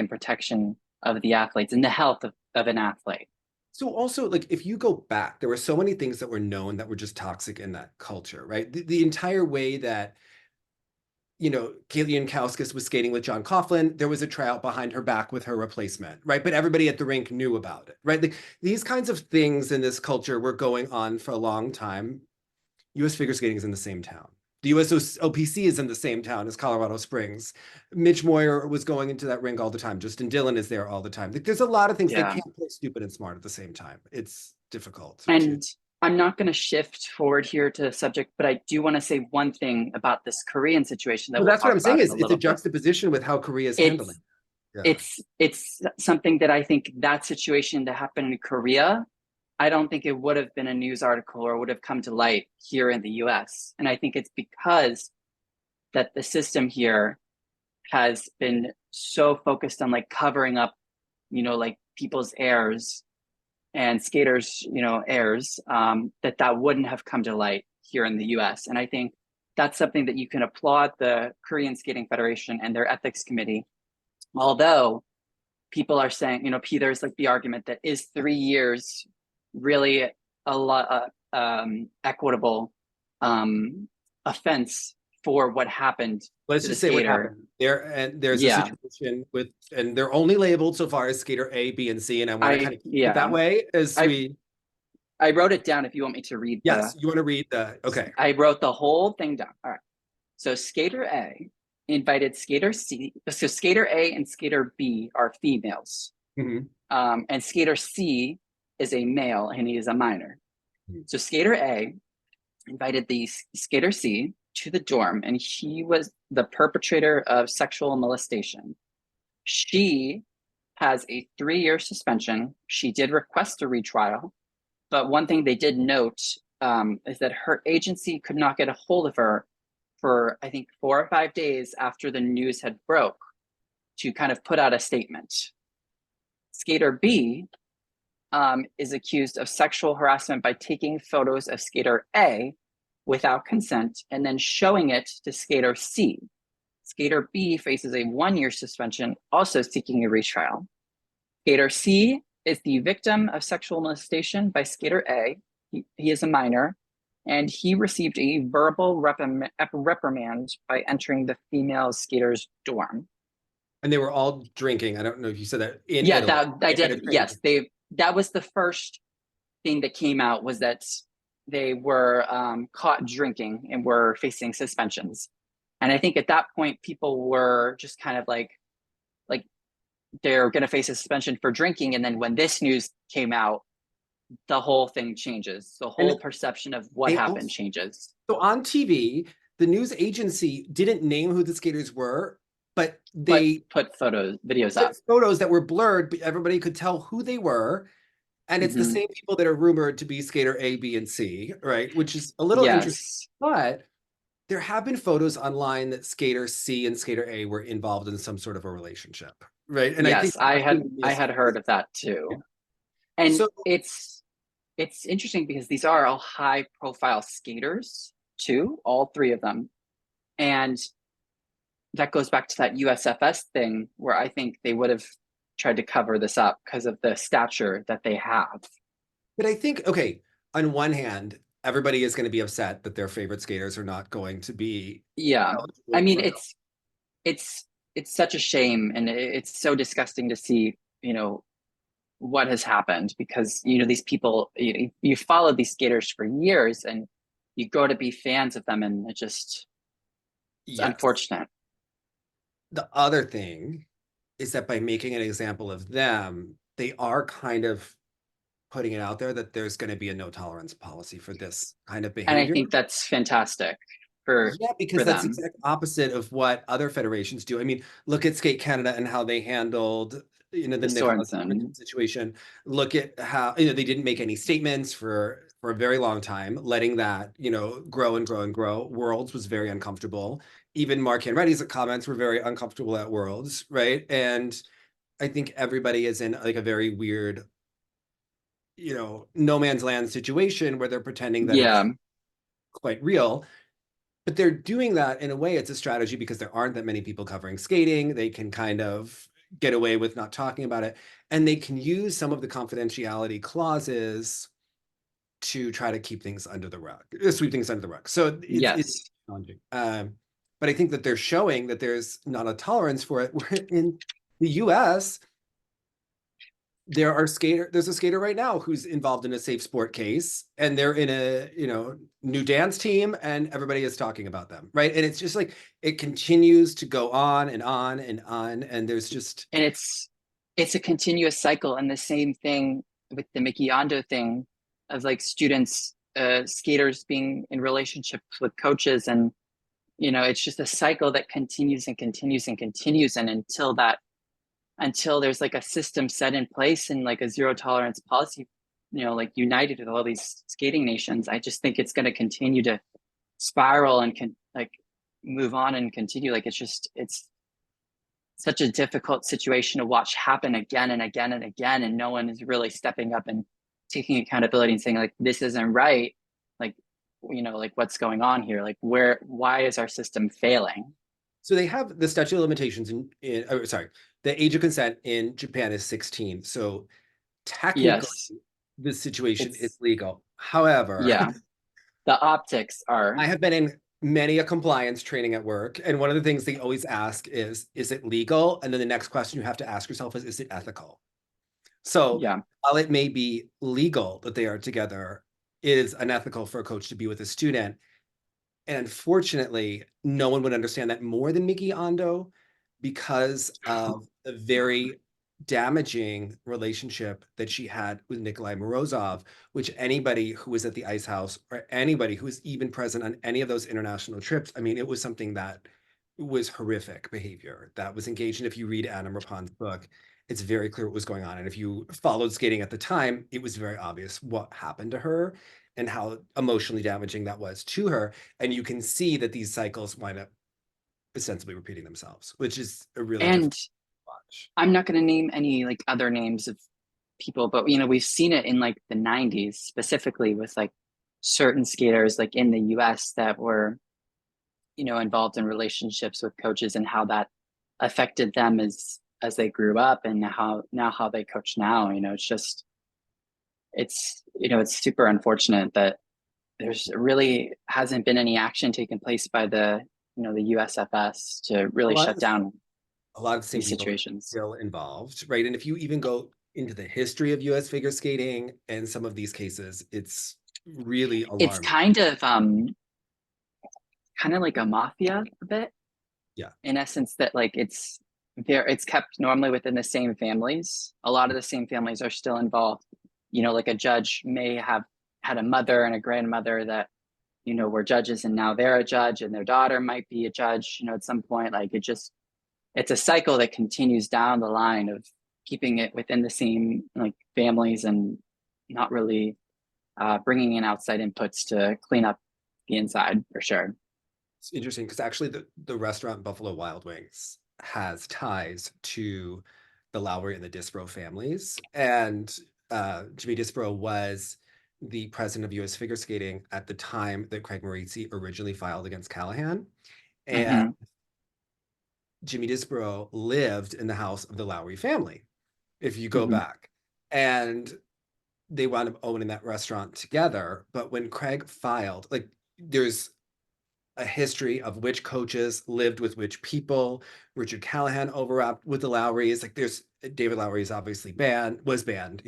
protection of the athletes and the health of an athlete. So also, like, if you go back, there were so many things that were known that were just toxic in that culture, right? The entire way that, Kalian Kauskas was skating with John Coughlin, there was a tryout behind her back with her replacement, right? But everybody at the rink knew about it, right? Like, these kinds of things in this culture were going on for a long time. US figure skating is in the same town. The USOPC is in the same town as Colorado Springs. Mitch Moyer was going into that rink all the time. Justin Dillon is there all the time. Like, there's a lot of things they Yeah. can't play stupid and smart at the same time. It's difficult to. And I'm not going to shift forward here to the subject, but I do want to say one thing about this Korean situation that Well, we'll that's what talk I'm saying about in is a it's a little bit. juxtaposition with how Korea is handling. It's Yeah. it's something that I think that situation that happened in Korea, I don't think it would have been a news article or would have come to light here in the US. And I think it's because that the system here has been so focused on like covering up, like people's errors and skaters, errors, that wouldn't have come to light here in the US. And I think that's something that you can applaud the Korean Skating Federation and their ethics committee. Although people are saying, there's like the argument that is 3 years really a lot equitable offense for what happened Let's to the just say what skater. happened there. And there's a Yeah, situation with, and they're only labeled so far as skater A, B, and C. And I want to kind I of keep it that yeah way as I we. I wrote it down if you want me to read Yes, you want to read the. Okay. I wrote the whole thing down. All right. So skater A invited skater C. So skater A and skater B are females. Mhm. And skater C is a male and he is a minor. Mhm. So skater A invited the skater C to the dorm, and he was the perpetrator of sexual molestation. She has a 3-year suspension. She did request a retrial, but one thing they did note is that her agency could not get a hold of her for, I think, 4 or 5 days after the news had broke to kind of put out a statement. Skater B is accused of sexual harassment by taking photos of skater A without consent and then showing it to skater C. Skater B faces a 1-year suspension, also seeking a retrial. Skater C is the victim of sexual molestation by skater A. He is a minor, and he received a verbal reprimand by entering the female skater's dorm. And they were all drinking. I don't know if you said that in Yeah, Italy. that I They had a did. drink. Yes, that was the first thing that came out, was that they were caught drinking and were facing suspensions. And I think at that point, people were just kind of like they're going to face a suspension for drinking. And then when this news came out, the whole thing changes. The And whole perception of what they happened also, changes. so on TV, the news agency didn't name who the skaters were, but But they put videos put up. photos that were blurred, but everybody could tell who they were. And it's the Mm-hmm. same people that are rumored to be skater A, B, and C, right? Which is a little interesting. Yes. But there have been photos online that skater C and skater A were involved in some sort of a relationship, right? And I think Yes, I that's had been I missed. had heard of that too. Yeah. And So it's interesting because these are all high profile skaters too, all three of them. And that goes back to that USFS thing where I think they would have tried to cover this up because of the stature that they have. but I think, okay, on one hand, everybody is going to be upset that their favorite skaters are not going to be Yeah. I eligible mean, for. it's it's such a shame, and it's so disgusting to see, what has happened, because these people, you follow these skaters for years and you grow to be fans of them, and it's Yes. unfortunate. The other thing is that by making an example of them, they are kind of putting it out there that there's going to be a no tolerance policy for this kind of And I behavior. think that's fantastic for Yeah, because for that's the them. exact opposite of what other federations do. I mean, look at Skate Canada and how they handled, the The Nicholas Sorensen. situation. Look at how, they didn't make any statements for a very long time, letting that, grow and grow and grow. Worlds was very uncomfortable. Even Mark Henretty's comments were very uncomfortable at Worlds, right? And I think everybody is in like a very weird, no man's land situation where they're pretending that Yeah. it's quite real. But they're doing that in a way, it's a strategy because there aren't that many people covering skating. They can kind of, get away with not talking about it. And they can use some of the confidentiality clauses to try to keep things under the rug, sweep things under the rug. So it's Yes. challenging. But I think that they're showing that there's not a tolerance for it. In the US, there's a skater right now who's involved in a safe sport case, and they're in a new dance team, and everybody is talking about them, right? And it's just like it continues to go on and on and on, and there's just And it's a continuous cycle. And the same thing with the Miki Ando thing of like students, skaters being in relationships with coaches. And, it's just a cycle that continues and continues and continues. And until there's like a system set in place and like a zero tolerance policy, like united with all these skating nations, I just think it's going to continue to spiral and like move on and continue. Like it's such a difficult situation to watch happen again and again and again, and no one is really stepping up and taking accountability and saying like this isn't right, like like what's going on here, like why is our system failing? so they have the statute of limitations sorry, the age of consent in Japan is 16. So technically Yes, this situation is it's legal. However, yeah, the optics I are. have been in many a compliance training at work, and one of the things they always ask is it legal? And then the next question you have to ask yourself is it ethical? So Yeah. while it may be legal that they are together, it is unethical for a coach to be with a student. And unfortunately, no one would understand that more than Miki Ando because of the very damaging relationship that she had with Nikolai Morozov, which anybody who was at the Ice House or anybody who was even present on any of those international trips, I mean, it was something that was horrific behavior that was engaged in. If you read Adam Rappan's book, it's very clear what was going on. And if you followed skating at the time, it was very obvious what happened to her and how emotionally damaging that was to her. And you can see that these cycles wind up ostensibly repeating themselves, which is a really And difficult watch. I'm not going to name any like other names of people, but we've seen it in like the 90s specifically with like certain skaters like in the US that were involved in relationships with coaches, and how that affected them as they grew up, and how they coach now. It's just it's super unfortunate that there's really hasn't been any action taken place by the USFS to A really lot shut of down a lot of the same these people are situations. still involved, right? And if you even go into the history of US figure skating and some of these cases, it's really It's alarming. kind of like a mafia a bit, Yeah. in essence, that like it's kept normally within the same families. A lot of the same families are still involved. Like a judge may have had a mother and a grandmother that were judges, and now they're a judge, and their daughter might be a judge at some point. Like it's a cycle that continues down the line of keeping it within the same like families, and not really bringing in outside inputs to clean up the inside, for sure. It's interesting because actually the restaurant Buffalo Wild Wings has ties to the Lowry and the Disbrow families. And Jimmy Disbrow was the president of US Figure Skating at the time that Craig Maurizi originally filed against Callahan. And Mm-hmm. Jimmy Disbrow lived in the house of the Lowry family, if you go Mm-hmm. back. And they wound up owning that restaurant together. But when Craig filed, like there's a history of which coaches lived with which people. Richard Callahan overlapped with the Lowrys. Like there's David Lowry is obviously was banned,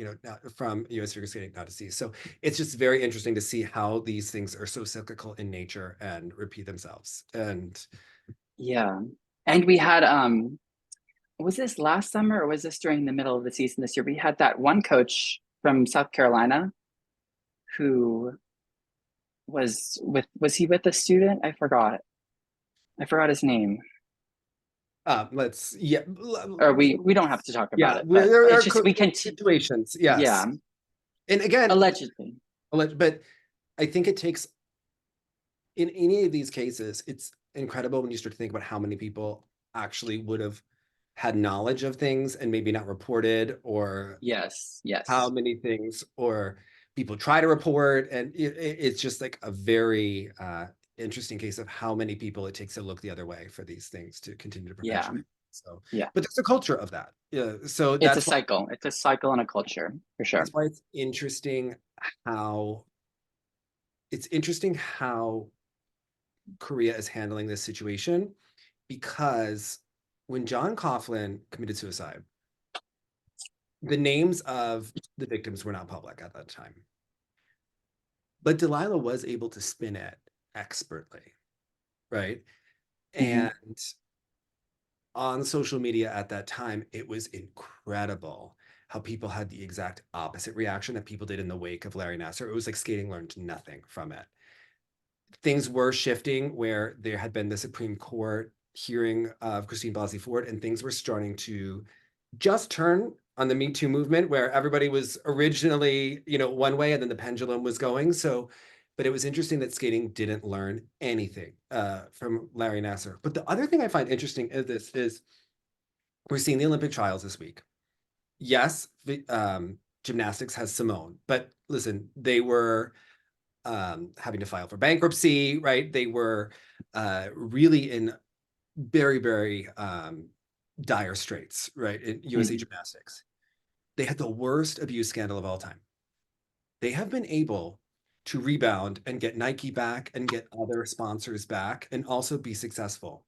from US figure skating, not to see. So it's just very interesting to see how these things are so cyclical in nature and repeat themselves. And Yeah. And we had was this last summer or was this during the middle of the season this year? We had that one coach from South Carolina who was he with a student? I forgot his name. let's yeah Or we don't have to talk about yeah it, but there it's are just we can situations, yeah, yes. And again, allegedly. but I think it takes in any of these cases, it's incredible when you start to think about how many people actually would have had knowledge of things and maybe not reported, or Yes, how yes. many things, or people try to report. And it's just like a very interesting case of how many people it takes to look the other way for these things to continue to Yeah. perpetuate. So, Yeah. but there's a culture of that. Yeah. So It's a cycle. It's a cycle and a culture for sure. that's why how it's interesting how Korea is handling this situation, because when John Coughlin committed suicide, the names of the victims were not public at that time. But Delilah was able to spin it expertly, right? Mhm. And on social media at that time, it was incredible how people had the exact opposite reaction that people did in the wake of Larry Nassar. It was like skating learned nothing from it. Things were shifting where there had been the Supreme Court hearing of Christine Blasey Ford, and things were starting to just turn on the Me Too movement, where everybody was originally, one way, and then the pendulum was going. So, but it was interesting that skating didn't learn anything from Larry Nassar. But the other thing I find interesting is we're seeing the Olympic trials this week. Yes, gymnastics has Simone, but listen, they were having to file for bankruptcy, right? They were really in very, very dire straits, right? In USA Mhm. Gymnastics. They had the worst abuse scandal of all time. They have been able to rebound and get Nike back and get other sponsors back and also be successful.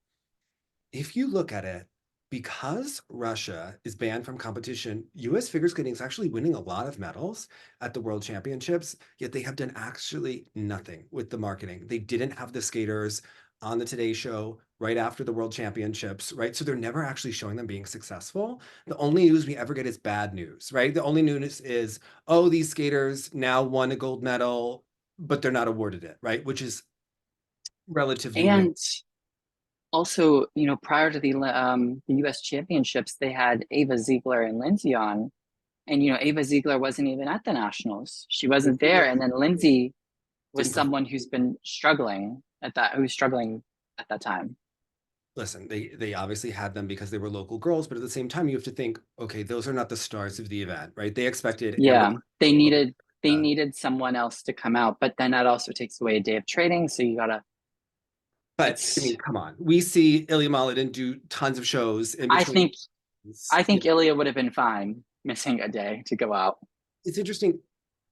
If you look at it, because Russia is banned from competition, US figure skating is actually winning a lot of medals at the World Championships, yet they have done actually nothing with the marketing. They didn't have the skaters on the Today Show right after the World Championships, right? So they're never actually showing them being successful. The only news we ever get is bad news, right? The only news is, oh, these skaters now won a gold medal, but they're not awarded it, right? Which is relatively new. And also, prior to the U.S. Championships, they had Ava Ziegler and Lindsay on, and Ava Ziegler wasn't even at the nationals. She wasn't there, and then Lindsay was Didn't perform. someone who's struggling at that time. Listen, they obviously had them because they were local girls, but at the same time, you have to think, okay, those are not the stars of the event, right? They expected Amber Yeah, Klein they to go. needed they needed someone else to come out, but then that also takes away a day of training. So you gotta. But I It's. mean, come on, we see Ilya Maladin do tons of shows in I between. think I think Ilya would have been fine missing a day to go out. It's interesting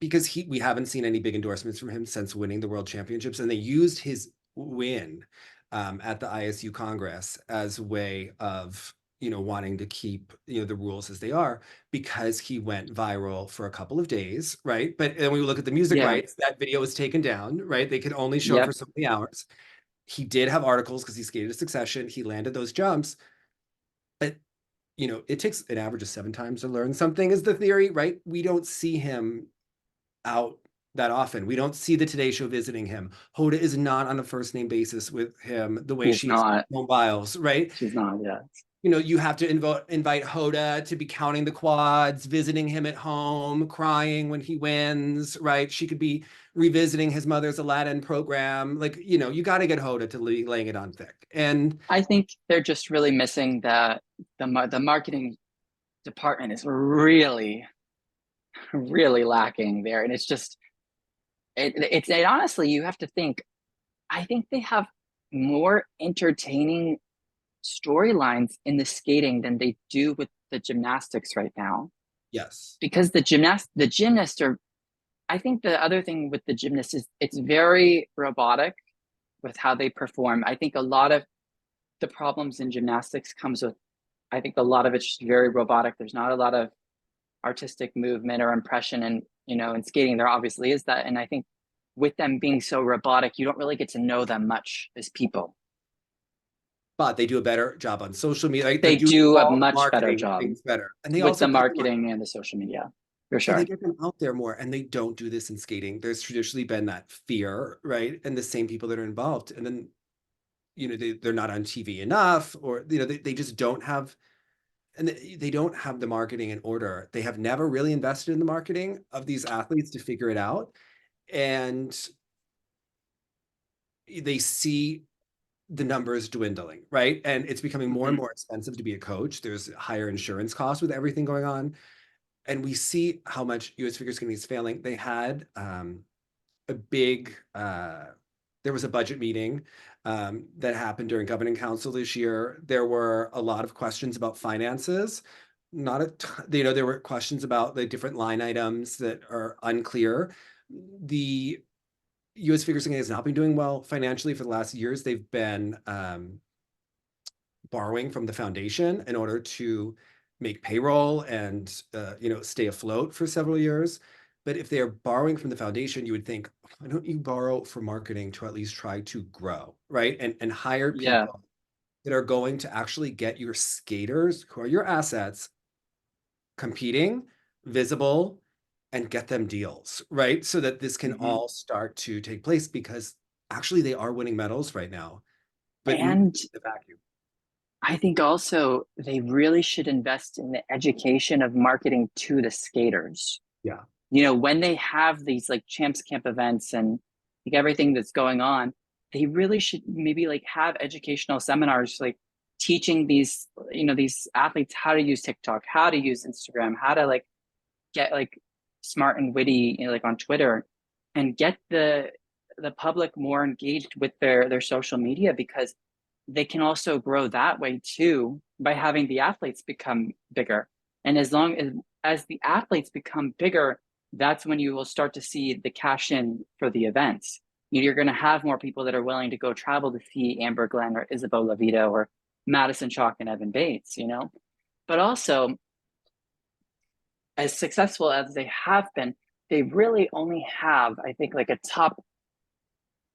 because we haven't seen any big endorsements from him since winning the World Championships, and they used his win at the ISU Congress as a way of wanting to keep the rules as they are, because he went viral for a couple of days, right? But then when we look at the music Yeah. rights, that video was taken down, right? They could only show it for Yep. so many hours. He did have articles because he skated a succession. He landed those jumps, but it takes an average of 7 times to learn something, is the theory, right? We don't see him out that often. We don't see the Today Show visiting him. Hoda is not on a first name basis with him the way She's she is with not. Simone Biles, right? She's not. Yeah. You have to invite Hoda to be counting the quads, visiting him at home, crying when he wins, right? She could be revisiting his mother's Aladdin program. Like, you got to get Hoda to laying it on thick. And I think they're just really missing the marketing department is really really lacking there, and it's just it honestly you have to think. I think they have more entertaining storylines in the skating than they do with the gymnastics right now, yes, because the gymnasts are. I think the other thing with the gymnasts is it's very robotic with how they perform. I think a lot of the problems in gymnastics comes with. I think a lot of it's just very robotic. There's not a lot of artistic movement or impression, and in skating there obviously is that. And I think with them being so robotic, you don't really get to know them much as people. but they do a better job on social media. Like, they're They doing do a all the much better marketing job things better. And they with also the put them on. marketing and the social media, for And they sure. get them out there more, and they don't do this in skating. There's traditionally been that fear, right? And the same people that are involved. And then, they're not on TV enough, or, they just don't have, and they don't have the marketing in order. They have never really invested in the marketing of these athletes to figure it out. And they see the numbers dwindling, right? And it's becoming more and Mhm. more expensive to be a coach. There's higher insurance costs with everything going on. And we see how much US figure skating is failing. They had a big there was a budget meeting that happened during governing council this year. There were a lot of questions about finances. Not a, there were questions about the different line items that are unclear. The U.S. Figure Skating has not been doing well financially for the last years. They've been borrowing from the foundation in order to make payroll and stay afloat for several years. But if they are borrowing from the foundation, you would think, why don't you borrow for marketing to at least try to grow, right? And hire Yeah. people that are going to actually get your skaters, who are your assets, competing, visible, and get them deals, right? So that this can Mhm. all start to take place because actually they are winning medals right now, but in And the vacuum. I think also they really should invest in the education of marketing to the skaters. Yeah. When they have these like champs camp events and like everything that's going on, they really should maybe like have educational seminars, like teaching these athletes how to use TikTok, how to use Instagram, how to like get like smart and witty, like on Twitter, and get the public more engaged with their social media, because they can also grow that way too by having the athletes become bigger. And as long as the athletes become bigger, that's when you will start to see the cash in for the events. You're going to have more people that are willing to go travel to see Amber Glenn or Isabel Lavito or Madison Chock and Evan Bates. But also, as successful as they have been, they really only have, I think, like a top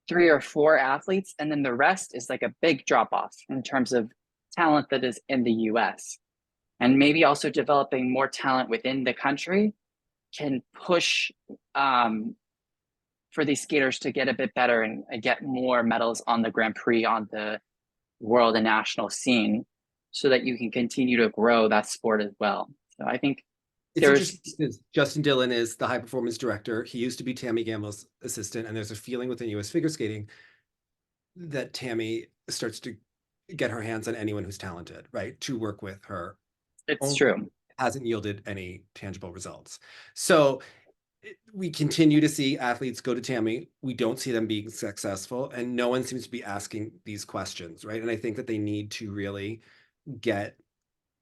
3 or 4 athletes, and then the rest is like a big drop off in terms of talent that is in the US. And maybe also developing more talent within the country can push for these skaters to get a bit better and get more medals on the Grand Prix, on the world and national scene, so that you can continue to grow that sport as well. So I think It's there's, interesting because Justin Dillon is the high performance director. He used to be Tammy Gamble's assistant, and there's a feeling within US figure skating that Tammy starts to get her hands on anyone who's talented, right? To work with her. it's Only true. hasn't yielded any tangible results. So we continue to see athletes go to Tammy. We don't see them being successful, and no one seems to be asking these questions, right? And I think that they need to really get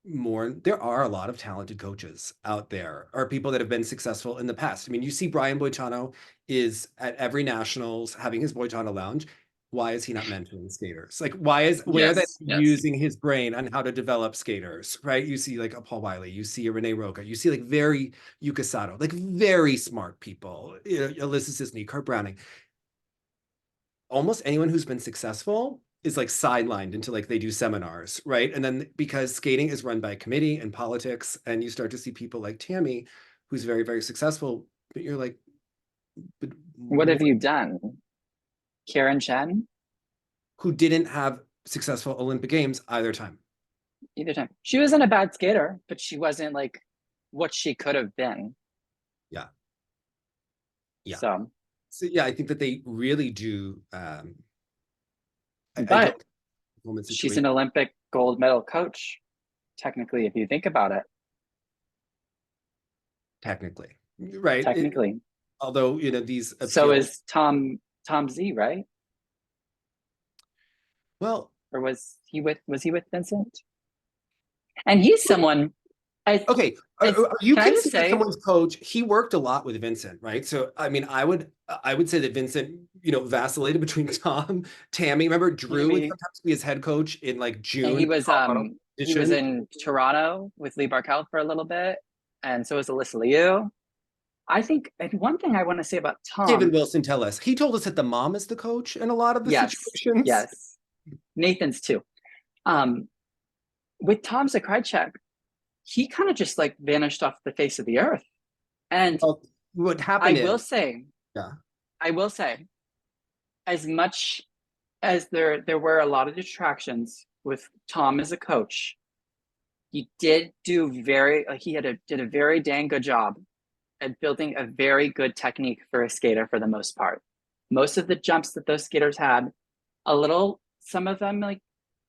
more. There are a lot of talented coaches out there, or people that have been successful in the past. I mean, you see Brian Boitano is at every nationals having his Boitano lounge. Why is he not mentoring skaters? Like, where are they Yes, yes. using his brain on how to develop skaters, right? You see like a Paul Wiley, you see a Renee Roca, you see like very Yuka Sato, like very smart people, Alyssa Sisney, Kurt Browning. Almost anyone who's been successful is like sidelined into like they do seminars, right? And then because skating is run by committee and politics, and you start to see people like Tammy, who's very, very successful, but you're like, but What have what, you done? Karen Chen? who didn't have successful Olympic Games either time. Either time. She wasn't a bad skater, but she wasn't like what she could have been. Yeah. Yeah. So, So yeah, I think that they really do. I but don't moment she's situation an Olympic gold medal coach, technically, if you think about it. technically, right? Technically. Although these So appeals, is Tom Z, right? well, Or was he with Vincent? And he's someone I okay, I are you can I just consider say, someone's coach? He worked a lot with Vincent, right? So I mean, I would say that Vincent, vacillated between Tammy. Remember, Drew would maybe, sometimes be his head coach in like and June for Colorado he was edition. in Toronto with Lee Barkelt for a little bit, and so was Alyssa Liu. I think, and one thing I want to say about David Tom, Wilson tell us. He told us that the mom is the coach in a lot of the yes, situations. yes, Nathan's too. Um, with Tom Zakrajcek, he kind of just like vanished off the face of the earth. And Well, what I happened will is, say, yeah, I will say, as much as there were a lot of distractions with Tom as a coach, he did do very like did a very dang good job at building a very good technique for a skater for the most part. Most of the jumps that those skaters had, some of them like,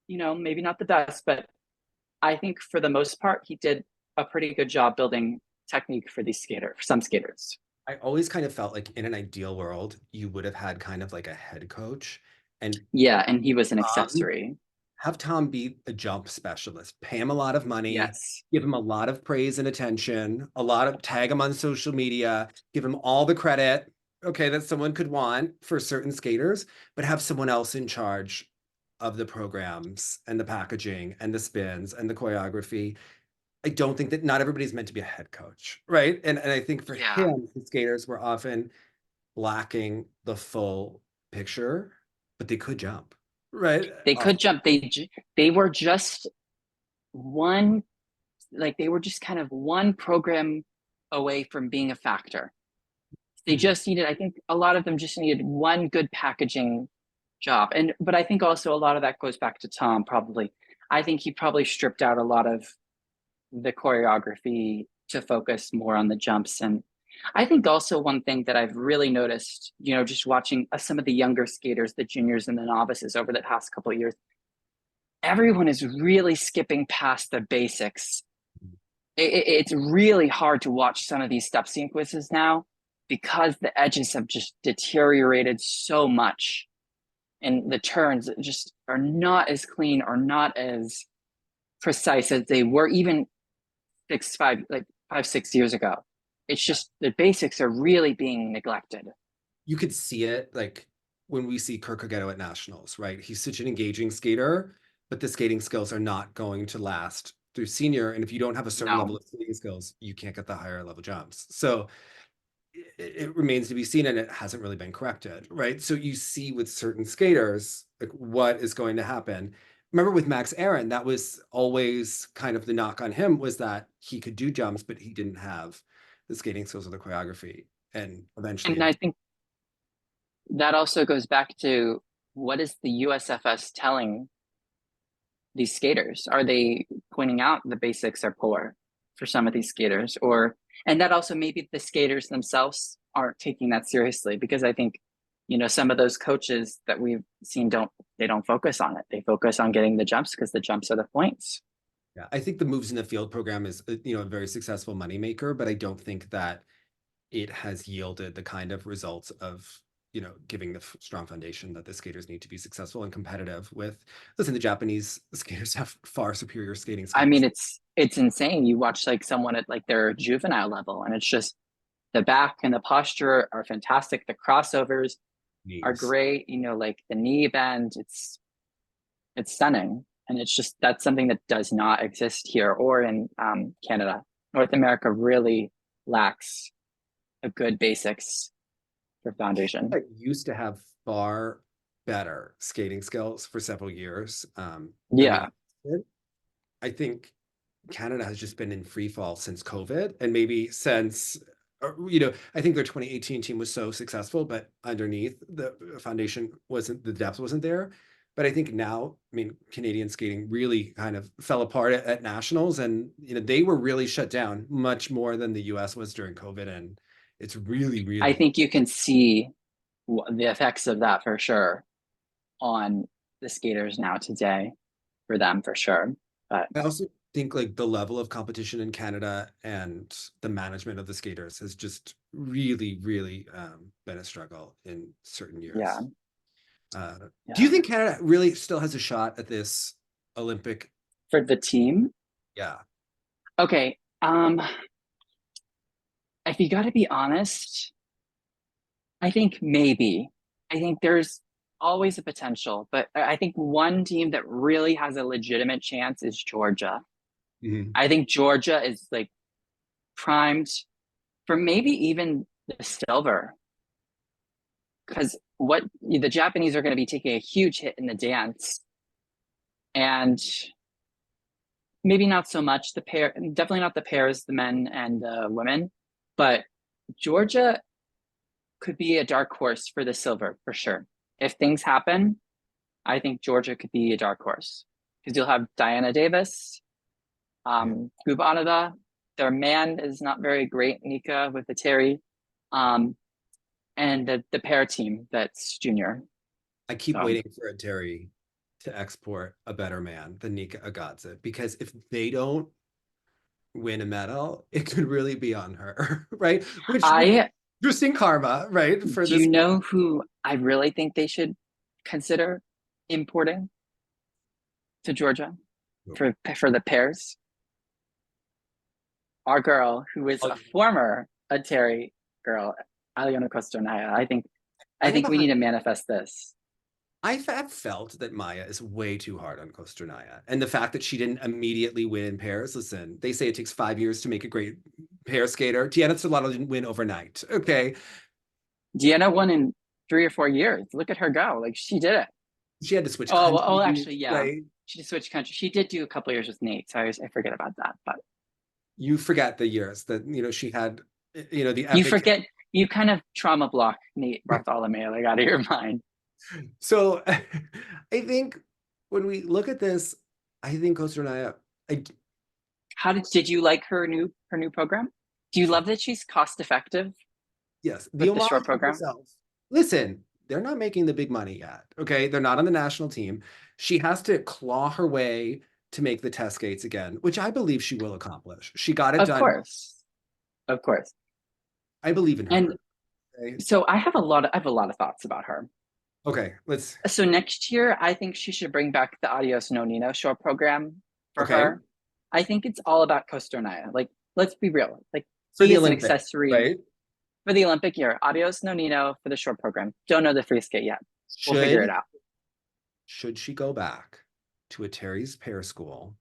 maybe not the best, but I think for the most part, he did a pretty good job building technique for some skaters. I always kind of felt like in an ideal world, you would have had kind of like a head coach and Yeah, and he was an Tom, accessory. have Tom be a jump specialist, pay him a lot of money, Yes. give him a lot of praise and attention, a lot of tag him on social media, give him all the credit, okay, that someone could want for certain skaters, but have someone else in charge of the programs and the packaging and the spins and the choreography. I don't think that not everybody's meant to be a head coach, right? And I think for Yeah. him, the skaters were often lacking the full picture, but they could jump, right? They could jump. They were just one, like they were just kind of one program away from being a factor. They Mhm. just needed, I think a lot of them just needed one good packaging job. And but I think also a lot of that goes back to Tom probably. I think he probably stripped out a lot of the choreography to focus more on the jumps. And I think also one thing that I've really noticed, just watching some of the younger skaters, the juniors and the novices over the past couple of years, everyone is really skipping past the basics. It's really hard to watch some of these step sequences now because the edges have just deteriorated so much, and the turns just are not as clean or not as precise as they were even 5, 6 years ago. It's Yeah. just the basics are really being neglected. You could see it like when we see Kirk Cogetto at nationals, right? He's such an engaging skater, but the skating skills are not going to last through senior. And if you don't have a certain level No. of skating skills, you can't get the higher level jumps. So it remains to be seen, and it hasn't really been corrected, right? So you see with certain skaters, like what is going to happen. Remember with Max Aaron, that was always kind of the knock on him was that he could do jumps, but he didn't have the skating skills or the choreography. And eventually And it I think that also goes back to, what is the USFS telling these skaters? Are they pointing out the basics are poor for some of these skaters? And that also maybe the skaters themselves aren't taking that seriously, because I think, some of those coaches that we've seen don't focus on it. They focus on getting the jumps because the jumps are the points. Yeah, I think the Moves in the Field program is, a very successful moneymaker, but I don't think that it has yielded the kind of results of, giving the strong foundation that the skaters need to be successful and competitive with. Listen, the Japanese skaters have far superior skating I mean, skills. it's insane. You watch like someone at like their juvenile level, and it's just the back and the posture are fantastic. The crossovers are Knees. great. Like the knee bend, it's stunning, and it's just that's something that does not exist here or in Canada. North America really lacks a good basics for foundation. I used to have far better skating skills for several years than the Yeah, US did. I think Canada has just been in free fall since COVID, and maybe since, I think their 2018 team was so successful, but underneath the foundation wasn't, the depth wasn't there. But I think now, I mean, Canadian skating really kind of fell apart at nationals, and they were really shut down much more than the US was during COVID, and it's really, I really. think you can see the effects of that for sure on the skaters now today, for them for sure. But I also think like the level of competition in Canada and the management of the skaters has just really, really been a struggle in certain yeah, years. Uh, do you yeah. think Canada really still has a shot at this Olympic? For the team, Yeah. okay. If you got to be honest, I think maybe. I think there's always a potential, but I think one team that really has a legitimate chance is Georgia. Mhm. I think Georgia is like primed for maybe even the silver, because what the Japanese are going to be taking a huge hit in the dance, and maybe not so much the pair, definitely not the pairs, the men and the women, but Georgia could be a dark horse for the silver for sure. If things happen, I think Georgia could be a dark horse, because you'll have Diana Davis, Yeah. Gubanada. Their man is not very great, Nika with the Terry, um, and the pair team that's junior. I keep So waiting for a Terry to export a better man than Nika Agadze, because if they don't win a medal, it could really be on her, right? Which I interesting karma, right? For Do this. you know who I really think they should consider importing to Georgia for the pairs? Our girl, who is Oh, a former Terry girl, Aliona Kostornaya. I I have think a we need hard. to manifest this. Have felt that Maya is way too hard on Kosternaya. And the fact that she didn't immediately win pairs. Listen, they say it takes 5 years to make a great pair skater. Tiana Solano didn't win overnight. Okay. Deanna won in 3 or 4 years. Look at her go. Like she did it. She had to switch Oh, well, oh, countries, actually, yeah. right? She just switched country. She did do a couple years with Nate, so I forget about that. But You forget the years that, she had, the you epic. forget, you kind of trauma block Nate Bartholomew like out of your mind. So I think when we look at this, I think Kosternaya, I, How did you like her new program? Do you love that she's cost effective yes, the with the short homage of program? herself. Listen, they're not making the big money yet. Okay. They're not on the national team. She has to claw her way to make the test gates again, which I believe she will accomplish. She got it Of done. course, of course. I believe in And her. Okay. so I have a lot of thoughts about her. Okay. Let's, So next year, I think she should bring back the Adios No Nino short program for okay. her. I think it's all about Kostornaya. Like, let's be real. Like, For he the is an Olympics, accessory right? for the Olympic year. Adios No Nino for the short program. Don't know the free skate yet. We'll figure it Should, out. should she go back to a Terry's pair school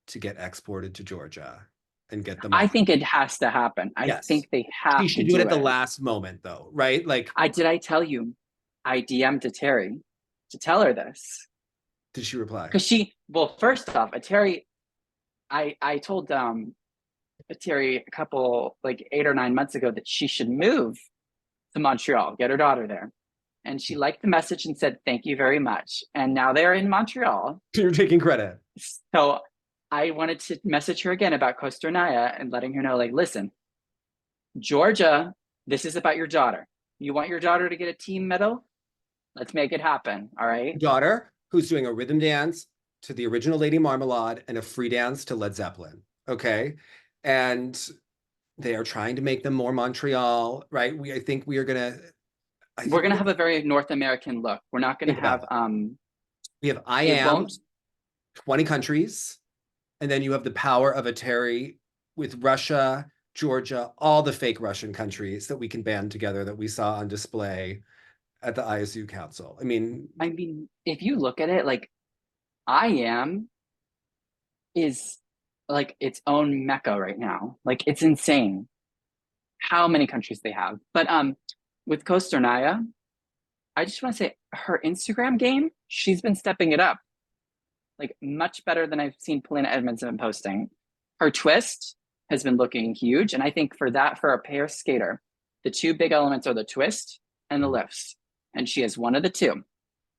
to get exported to Georgia and get them I on? think it has to happen. I Yes. think they She have to should do it do at the it. last moment though, right? Like, I tell you, I DM'd to Terry to tell her this. did she reply? Because well, first off, Terry, I told Terry a couple, like 8 or 9 months ago, that she should move to Montreal, get her daughter there. And she liked the message and said, thank you very much. And now they're in Montreal. You're taking credit. So I wanted to message her again about Kostornaya and letting her know, like, listen, Georgia, this is about your daughter. You want your daughter to get a team medal? Let's make it happen. All right. Daughter who's doing a rhythm dance to the original Lady Marmalade and a free dance to Led Zeppelin. Okay. And they are trying to make them more Montreal, right? I think we are gonna, I We're think gonna have a very North American look. We're not gonna think about have it. We have I it am won't 20 countries, and then you have the power of a Terry with Russia, Georgia, all the fake Russian countries that we can band together that we saw on display at the ISU Council. I mean, if you look at it, like I am is like its own mecca right now. Like it's insane how many countries they have. But with Kostornaya, I just want to say her Instagram game, she's been stepping it up. Like much better than I've seen Paulina Edmonds been posting. Her twist has been looking huge. And I think for a pair skater, the two big elements are the twist and the lifts. And she has one of the two.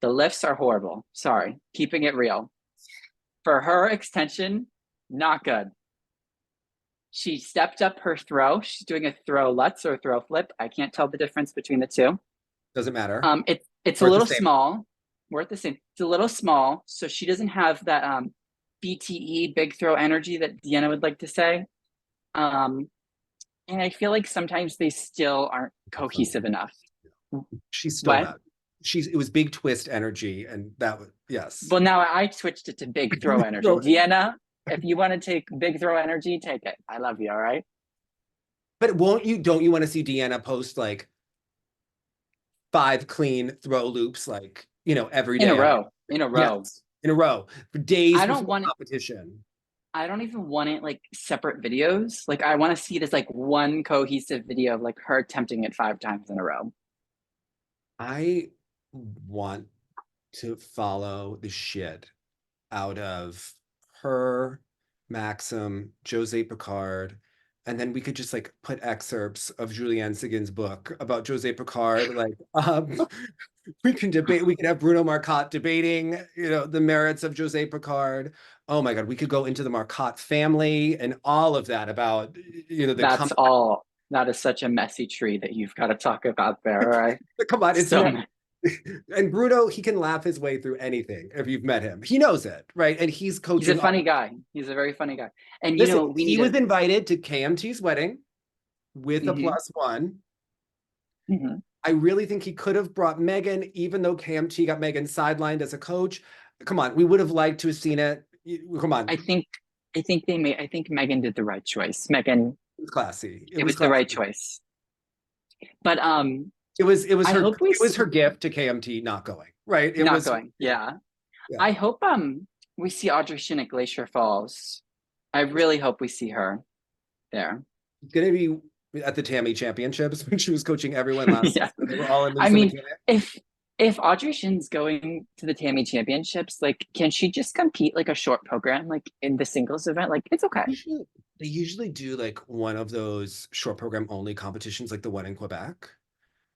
The lifts are horrible. Sorry, keeping it real. For her extension, not good. She stepped up her throw. She's doing a throw Lutz or a throw flip. I can't tell the difference between the two. doesn't matter. It's a We're at the little same. small. We're at the same. It's a little small, so she doesn't have that BTE big throw energy that Deanna would like to say. And I feel like sometimes they still aren't cohesive enough. She's still What? not. It was big twist energy, and that was yes. Well, now I switched it to big throw energy. Deanna, if you want to take big throw energy, take it. I love you. All right. But don't you want to see Deanna post like 5 clean throw loops, like, every day In a row. Yes, in a row for days I don't before want it. competition. I don't even want it like separate videos. Like I want to see it as like one cohesive video of like her attempting it 5 times in a row. I want to follow the shit out of her, Maxim, Jose Picard, and then we could just like put excerpts of Julianne Siggin's book about Jose Picard. Like, we can debate. We can have Bruno Marcotte debating, the merits of Jose Picard. Oh my God, we could go into the Marcotte family and all of that about, That's all. That is such a messy tree that you've got to talk about there, right? come on, it's So not. And Bruno, he can laugh his way through anything if you've met him. He knows it, right? And he's coaching. he's a funny guy. He's a very funny guy. And Listen, we he need was to. invited to KMT's wedding with a +1. Mhm. I really think he could have brought Megan, even though KMT got Megan sidelined as a coach. Come on, we would have liked to have seen it. Come on, I think I think Megan did the right choice. Megan, it was classy. It it was was the classy. right choice. But I Her hope we it was see her gift to KMT not going. Right. It not was going. Yeah. yeah. I hope we see Audrey Shin at Glacier Falls. I really hope we see her there. It's gonna be at the Tammy Championships when she was coaching everyone last Yeah. season. They were all in I Lisa mean, McKinnon. if Audrey Shin's going to the Tammy Championships, like, can she just compete like a short program, like in the singles event? Like, it's okay. Usually, they usually do like one of those short program only competitions, like the one in Quebec.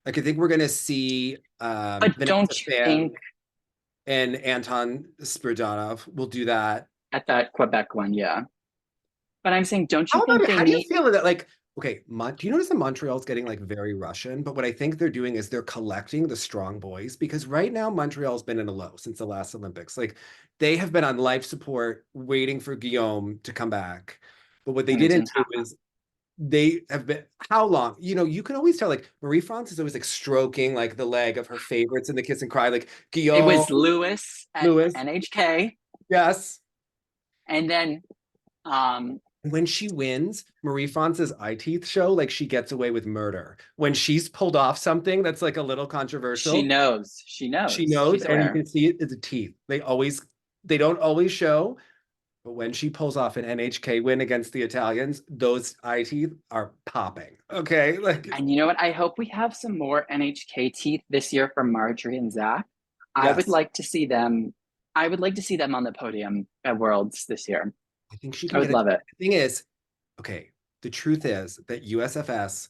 Like I think we're gonna see But Vanessa don't you Fan think and Anton Spiridonov will do that. at that Quebec one, yeah. But I'm saying, don't you think they How do you need feel that like okay, do you notice that Montreal's getting like very Russian? But what I think they're doing is they're collecting the strong boys because right now Montreal's been in a low since the last Olympics. Like they have been on life support waiting for Guillaume to come back. But what they and it didn't didn't do happen? is they have been how long? You know, you can always tell like Marie France is always like stroking like the leg of her favorites in the kiss and cry, like It Guillaume, was Lewis at Lewis. NHK, Yes. and then When she wins, Marie France's eye teeth show like she gets away with murder. When she's pulled off something that's like a little she controversial, knows. She she knows. knows, She's and you there. can see it in the teeth. They don't always show, but when she pulls off an NHK win against the Italians, those eye teeth are popping. Okay, like And you know what? I hope we have some more NHK teeth this year from Marjorie and Zach. I would yes, like to see them. I would like to see them on the podium at Worlds this year. I think she I can would get it. love it. The thing is, okay, the truth is that USFS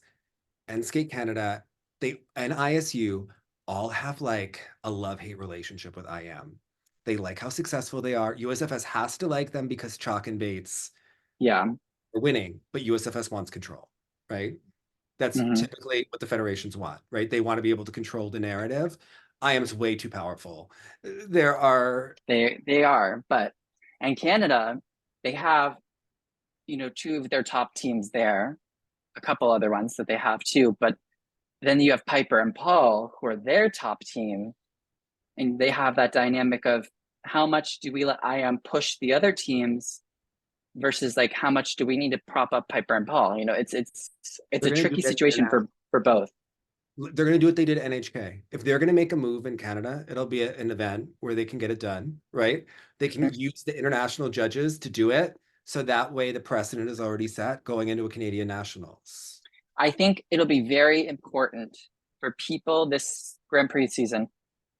and Skate Canada, they and ISU all have like a love-hate relationship with IM. They like how successful they are. USFS has to like them because Chalk and Bates Yeah. are winning, but USFS wants control, right? That's Hmm. typically what the federations want, right? They want to be able to control the narrative. IM's way too powerful. There are They are, but and Canada, they have, two of their top teams there, a couple other ones that they have too, but then you have Piper and Paul, who are their top team, and they have that dynamic of how much do we let IM push the other teams versus like how much do we need to prop up Piper and Paul? It's they're a going to do tricky it situation for both. they're going to do what they did at NHK. If they're going to make a move in Canada, it'll be an event where they can get it done, right? They can use the international judges to do it. So that way the precedent is already set going into a Canadian Nationals. I think it'll be very important for people this Grand Prix season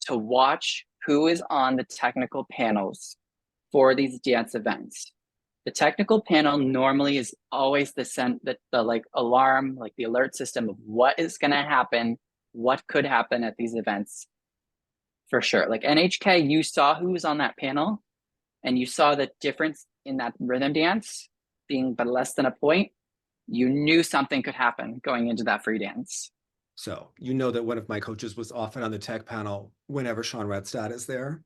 to watch who is on the technical panels for these dance events. The technical panel normally is always the like alarm, like the alert system of what is going to happen, what could happen at these events for sure. Like NHK, you saw who was on that panel and you saw the difference in that rhythm dance being but less than a point. You knew something could happen going into that free dance. So you know that one of my coaches was often on the tech panel whenever Sean Redstad is there.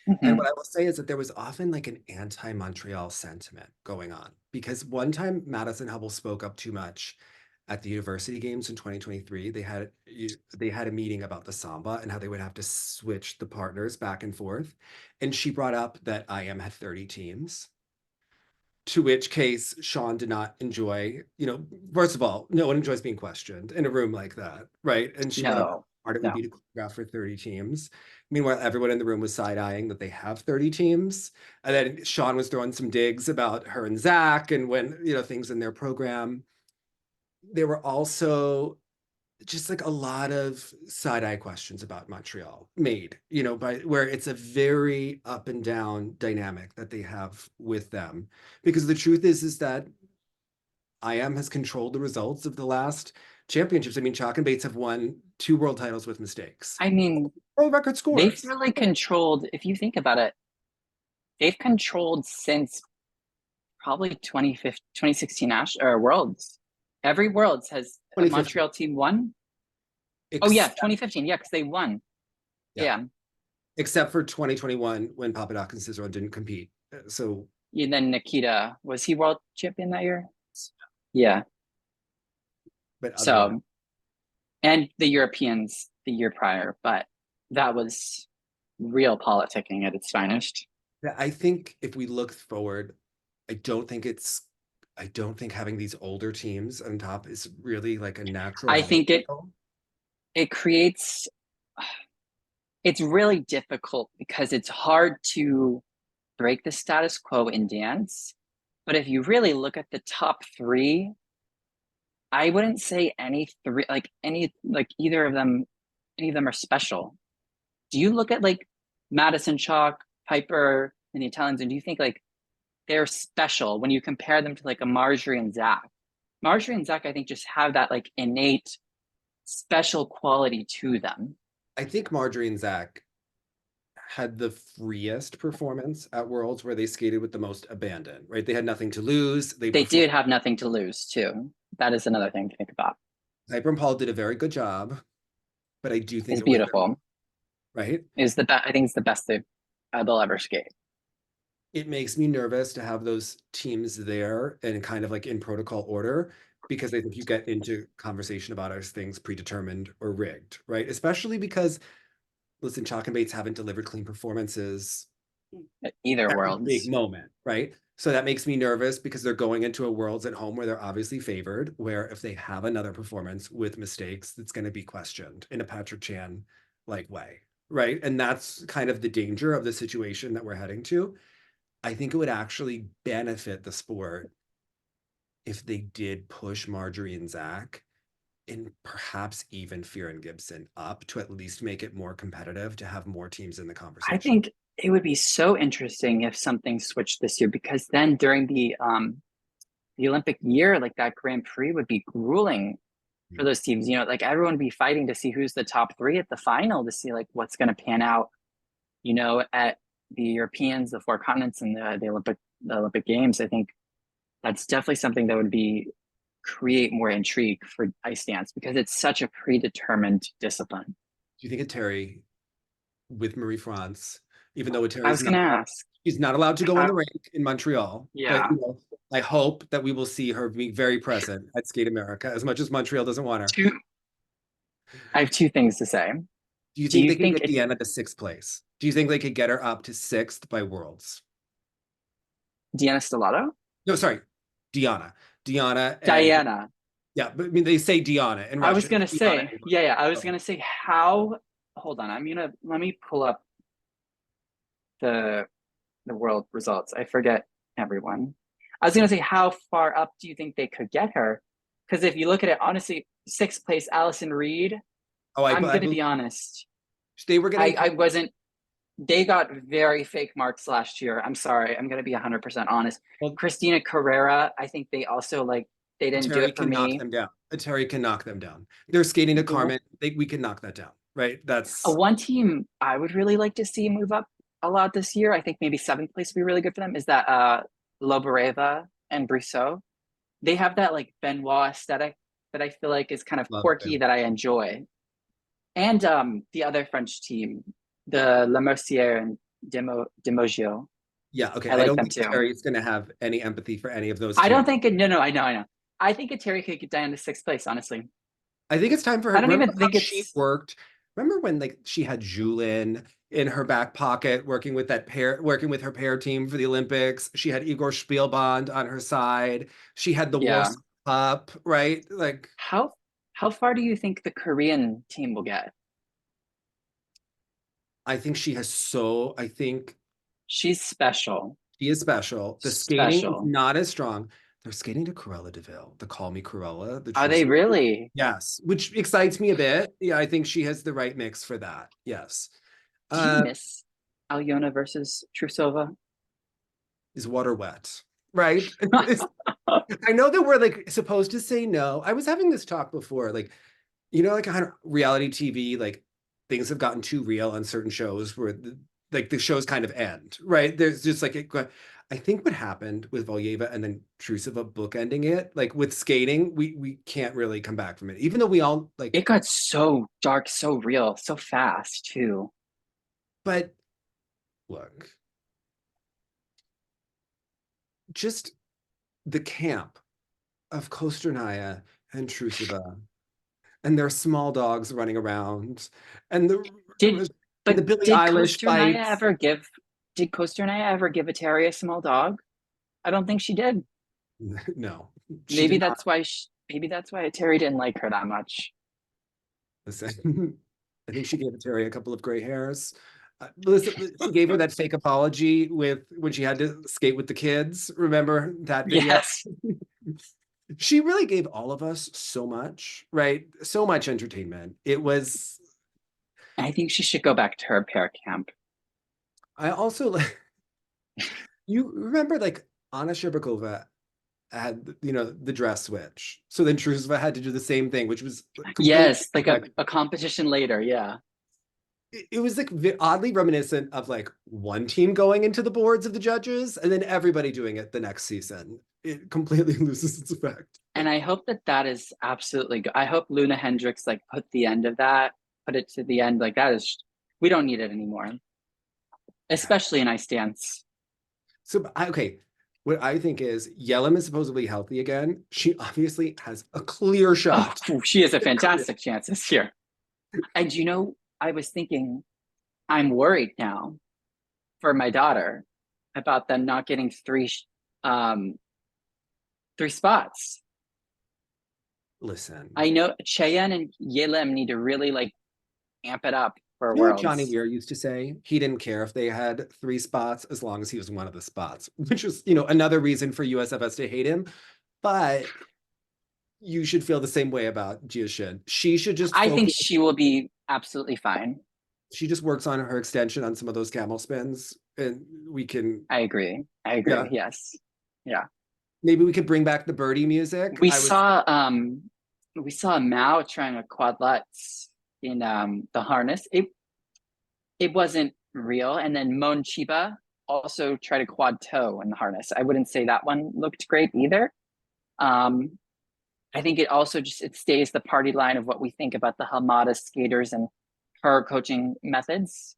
And Mm-hmm. what I will say is that there was often like an anti-Montreal sentiment going on because one time Madison Hubble spoke up too much at the university games in 2023. They had a meeting about the samba and how they would have to switch the partners back and forth. And she brought up that IM had 30 teams. To which case Sean did not enjoy, first of all, no one enjoys being questioned in a room like that, right? And she brought up how No, hard it would no, be to choreograph for 30 teams. Meanwhile, everyone in the room was side-eyeing that they have 30 teams. And then Sean was throwing some digs about her and Zach and when, things in their program. There were also just like a lot of side-eye questions about Montreal made, by where it's a very up and down dynamic that they have with them. Because the truth is that IM has controlled the results of the last championships. I mean, Chalk and Bates have won 2 world titles with mistakes. I mean, World record they've scores. really controlled, if you think about it, they've controlled since probably 2015, 2016 or Worlds. Every Worlds has a 2015. Montreal team won. Oh yeah, Except, 2015. Yeah, because they won. yeah, Yeah. except for 2021 when Papadoc and Cizeron didn't compete. So, And then Nikita, was he world champion that year? Yeah. but other than that, So and the Europeans the year prior, but that was real politicking at its finest. Yeah, I think if we look forward, I don't think it's I don't think having these older teams on top is really like a natural I think it vehicle. it creates it's really difficult because it's hard to break the status quo in dance. But if you really look at the top three, I wouldn't say any of them are special. Do you look at like Madison Chock, Piper, and the Italians, and do you think like they're special when you compare them to like a Marjorie and Zach? Marjorie and Zach, I think, just have that like innate special quality to them. I think Marjorie and Zach had the freest performance at Worlds where they skated with the most abandon, right? They had nothing to lose. They They performed. did have nothing to lose too. That is another thing to think about. Piper and Paul did a very good job, but I do think It's it was their, beautiful. right? Is the best. I think it's the best they'll ever skate. It makes me nervous to have those teams there and kind of like in protocol order because I think you get into conversation about are things predetermined or rigged, right? Especially because listen, Chalk and Bates haven't delivered clean performances Either every big worlds. moment, right? So that makes me nervous because they're going into a Worlds at home where they're obviously favored, where if they have another performance with mistakes, it's going to be questioned in a Patrick Chan like way, right? And that's kind of the danger of the situation that we're heading to. I think it would actually benefit the sport if they did push Marjorie and Zach and perhaps even Fear and Gibson up to at least make it more competitive to have more teams in the I conversation. think it would be so interesting if something switched this year because then during the Olympic year, like that Grand Prix would be grueling for those teams. You know, like everyone would be fighting to see who's the top three at the final to see like what's going to pan out. You know, at the Europeans, the four continents, and the Olympic Games. I think that's definitely something that would be create more intrigue for ice dance because it's such a predetermined discipline. Do you think a Terry with Marie France, even though I Terry's was not going to ask, she's not allowed to go in how, the rink in Montreal, but yeah, I hope that we will see her be very present at Skate America as much as Montreal doesn't want her. two. I have two things to say. Do you Do think you they could think get it, Deanna to sixth place? Do you think they could get her up to sixth by Worlds? Deanna Stellato? No, sorry, Diana. Diana and Diana. yeah, but I mean they say Diana in I was Russian. gonna Diana say, in yeah, I was Russian. gonna say how. Hold on, let me pull up the the world results. I forget everyone. I was gonna say how far up do you think they could get her? Because if you look at it honestly, sixth place Allison Reed. Oh, I'm I gonna believe be honest. they were getting I wasn't. They got very fake marks last year. I'm sorry. I'm gonna be 100% honest. well, Christina Carrera. I think they also like they didn't do Terry it for can knock me. them down. Terry can knock them down. They're skating to Carmen. We can knock that down, right? A That's one team I would really like to see move up a lot this year. I think maybe seventh place would be really good for them. Is that Loboreva and Brissot? They have that like Benoit aesthetic that I feel like is kind of love quirky them. that I enjoy. And the other French team, the Le Mercier and Demogio. Yeah, okay. I I like don't them think too. Terry's going to have any empathy for any of those I don't teams. think it. No, no, I know. I think a Terry could get down to sixth place. Honestly, I think it's time for her. I don't Remember even how think she it's. worked? Remember when like she had Julin in her back pocket working with that pair, working with her pair team for the Olympics. She had Igor Spielband on her side. She had the Yeah. Warsaw Cup, right? Like How how far do you think the Korean team will get? I think she has so I think She's special. she is special. The skating is Special. not as strong. They're skating to Cruella Deville, the Call Me Cruella, the Are true. they really? Yes, which excites me a bit. Yeah, I think she has the right mix for that. Yes. Do you Uh, miss Alyona versus Trusova? is water wet? Right? I know that we're like supposed to say no. I was having this talk before, like, like on reality TV, like things have gotten too real on certain shows where like the shows kind of end, right? There's just like I think what happened with Volyeva and then Trusova bookending it, like with skating, we can't really come back from it. Even though we all like, It got so dark, so real, so fast too. but look, just the camp of Kosternaya and Trusova and their small dogs running around, and Did the but Billie did Eilish Coaster Naya fights. ever give did Coaster Naya ever give a Terry a small dog? I don't think she did. No, she Maybe did not. that's why Terry didn't like her that much. Listen, I think she gave Terry a couple of gray hairs. Listen, she gave her that fake apology with when she had to skate with the kids. Remember that video? Yes. She really gave all of us so much, right? So much entertainment. It was. I think she should go back to her pair camp. I also like. You remember like Anna Shcherbakova had the dress switch. So then Truzova had to do the same thing, which was completely Yes, like a competition later. Yeah. it was like oddly reminiscent of like one team going into the boards of the judges and then everybody doing it the next season. It completely loses its effect. And I hope that that is absolutely good. I hope Luna Hendricks like put it to the end. Like that is, we don't need it anymore, Yeah. especially in ice dance. So okay, what I think is Yellam is supposedly healthy again. She obviously has a clear Oh, shot. she has a fantastic chance this year. And I was thinking, I'm worried now for my daughter about them not getting um, three spots. Listen, I know Cheyenne and Yelem need to really like amp it up for you know what Johnny Worlds. Weir used to say? He didn't care if they had three spots as long as he was one of the spots, which is, another reason for USFS to hate him. But you should feel the same way about Jia Shin. She should just I think focus. she will be absolutely fine. She just works on her extension on some of those camel spins, and we can, I agree. I yeah, agree. Yes. Yeah. maybe we could bring back the birdie music. We I was, saw Mao trying a quad lutz in the harness. It wasn't real. And then Mon Chiba also tried a quad toe in the harness. I wouldn't say that one looked great either. Um, I think it also just it stays the party line of what we think about the Hamada skaters and her coaching methods.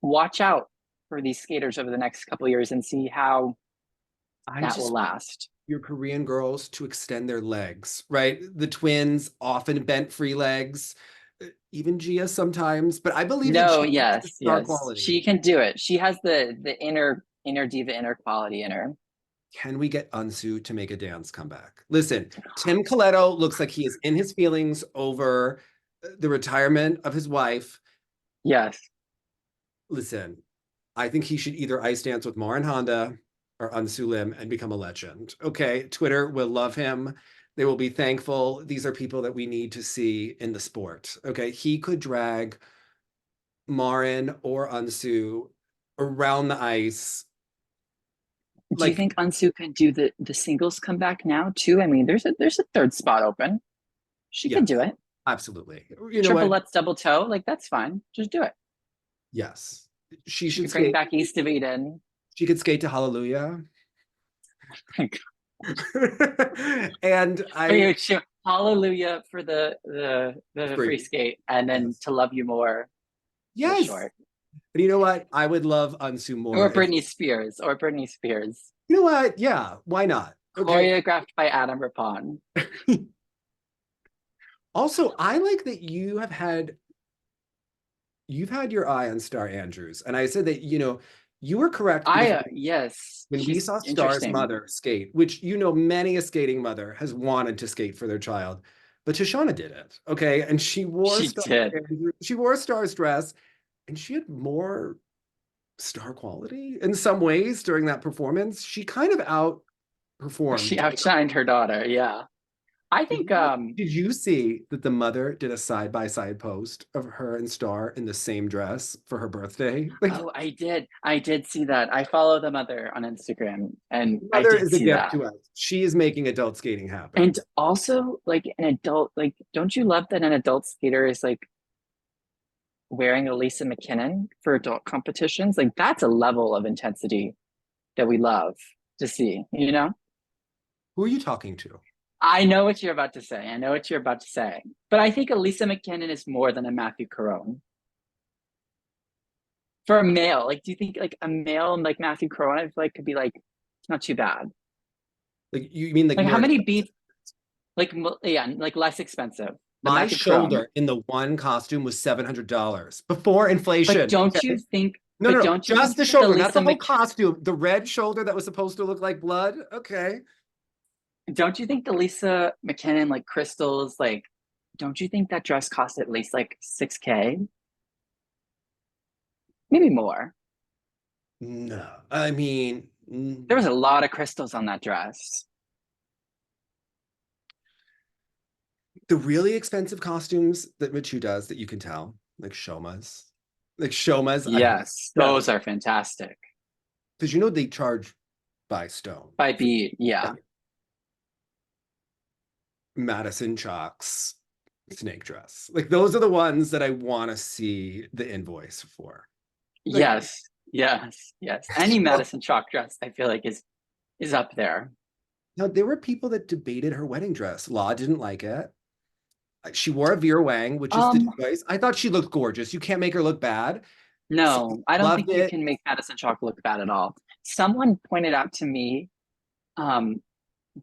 Watch out for these skaters over the next couple of years and see how I that will just last. your Korean girls to extend their legs, right? The twins often bent free legs, even Gia sometimes, but I believe that No, Gia has yes, star yes, quality. she can do it. She has the inner diva, inner quality in her. Can we get Unsu to make a dance comeback? Listen, Tim Coletto looks like he is in his feelings over the retirement of his wife. Yes, Listen, I think he should either ice dance with Marin Honda or Unsu Lim and become a legend. Okay, Twitter will love him. They will be thankful. These are people that we need to see in the sport. Okay, he could drag Marin or Unsu around the ice. do you Like, think Ansu can do the singles comeback now too? I mean, there's a third spot open. She could do yes, it. absolutely. You know Triple what? lutz double toe, like that's fine. Just do it. Yes. She She should could bring skate. back East of Eden. She could skate to Hallelujah. And I Hallelujah for the free free. skate, and then Yes. to love you more for the Yes. short. And you know what? I would love Unsu more Or if Britney Spears, or Britney Spears, you know what? Yeah, why not? Okay. choreographed by Adam Rippon. Also, I like that you've had your eye on Star Andrews. And I said that, you were correct because Yes, when we she's saw Star's interesting. mother skate, which many a skating mother has wanted to skate for their child, but Shoshana did it. Okay. And She did. She wore Star's dress and she had more star quality in some ways during that performance. She kind of She outperformed. outshined her daughter. Yeah. I think Did you see that the mother did a side by side post of her and Star in the same dress for her birthday? Like, oh, I did see that. I follow the mother on Instagram and I mother did is a see gift that. to us. She is making adult skating happen. And also like an adult, like don't you love that an adult skater is like wearing a Lisa McKinnon for adult competitions? Like that's a level of intensity that we love to see, you know? Who are you talking to? I know what you're about to say. I know what you're about to say. But I think Elisa McKinnon is more than a Matthew Carone. For a male, like, do you think like a male like Matthew Carone, I feel like could be like, it's not too bad. Like, you mean like Like, how more many beef? expensive? Like, yeah, like less expensive. The My Magic Chrome. shoulder in the one costume was $700 before But inflation. don't you Okay. think, No, but no, no, don't you just think the the shoulder, not Lisa the whole Mc, costume. The red shoulder that was supposed to look like blood. Okay. don't you think the Lisa McKinnon like crystals, like, don't you think that dress cost at least like 6K? Maybe more. No, I mean, There was a lot of crystals on that dress. the really expensive costumes that Michu does that you can tell, like Shomas, I'm Yes, those are fantastic. because you know they charge by stone. By beat, yeah. Madison Chock's snake dress. Like those are the ones that I want to see the invoice for. Like Yes, yes, yes. Any Madison Chock dress, I feel like is up there. now there were people that debated her wedding dress. Law didn't like it. She wore a Vera Wang, which is the Um, choice. I thought she looked gorgeous. You can't make her look bad. So no, I don't loved think you it. can make Madison Chock look bad at all. Someone pointed out to me, um,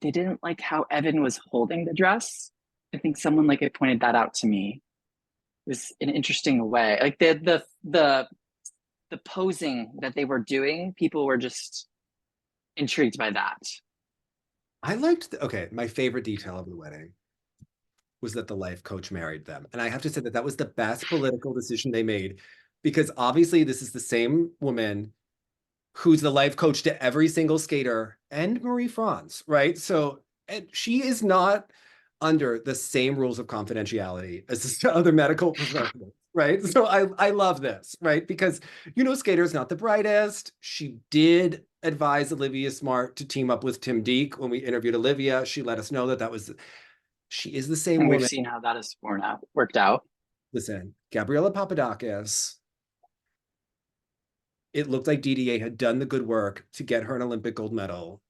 they didn't like how Evan was holding the dress. I think someone like it pointed that out to me. It was an interesting way. Like the posing that they were doing, people were just intrigued by that. I liked okay, my favorite detail of the wedding was that the life coach married them. And I have to say that that was the best political decision they made because obviously this is the same woman who's the life coach to every single skater and Marie France, right? So, and she is not under the same rules of confidentiality as the other medical professionals, right? So I love this, right? Because you know, Skater's not the brightest. She did advise Olivia Smart to team up with Tim Deek when we interviewed Olivia. She let us know that that was she is the same And we've woman. seen how that has worked out. Listen, Gabriella Papadakis, it looked like DDA had done the good work to get her an Olympic gold medal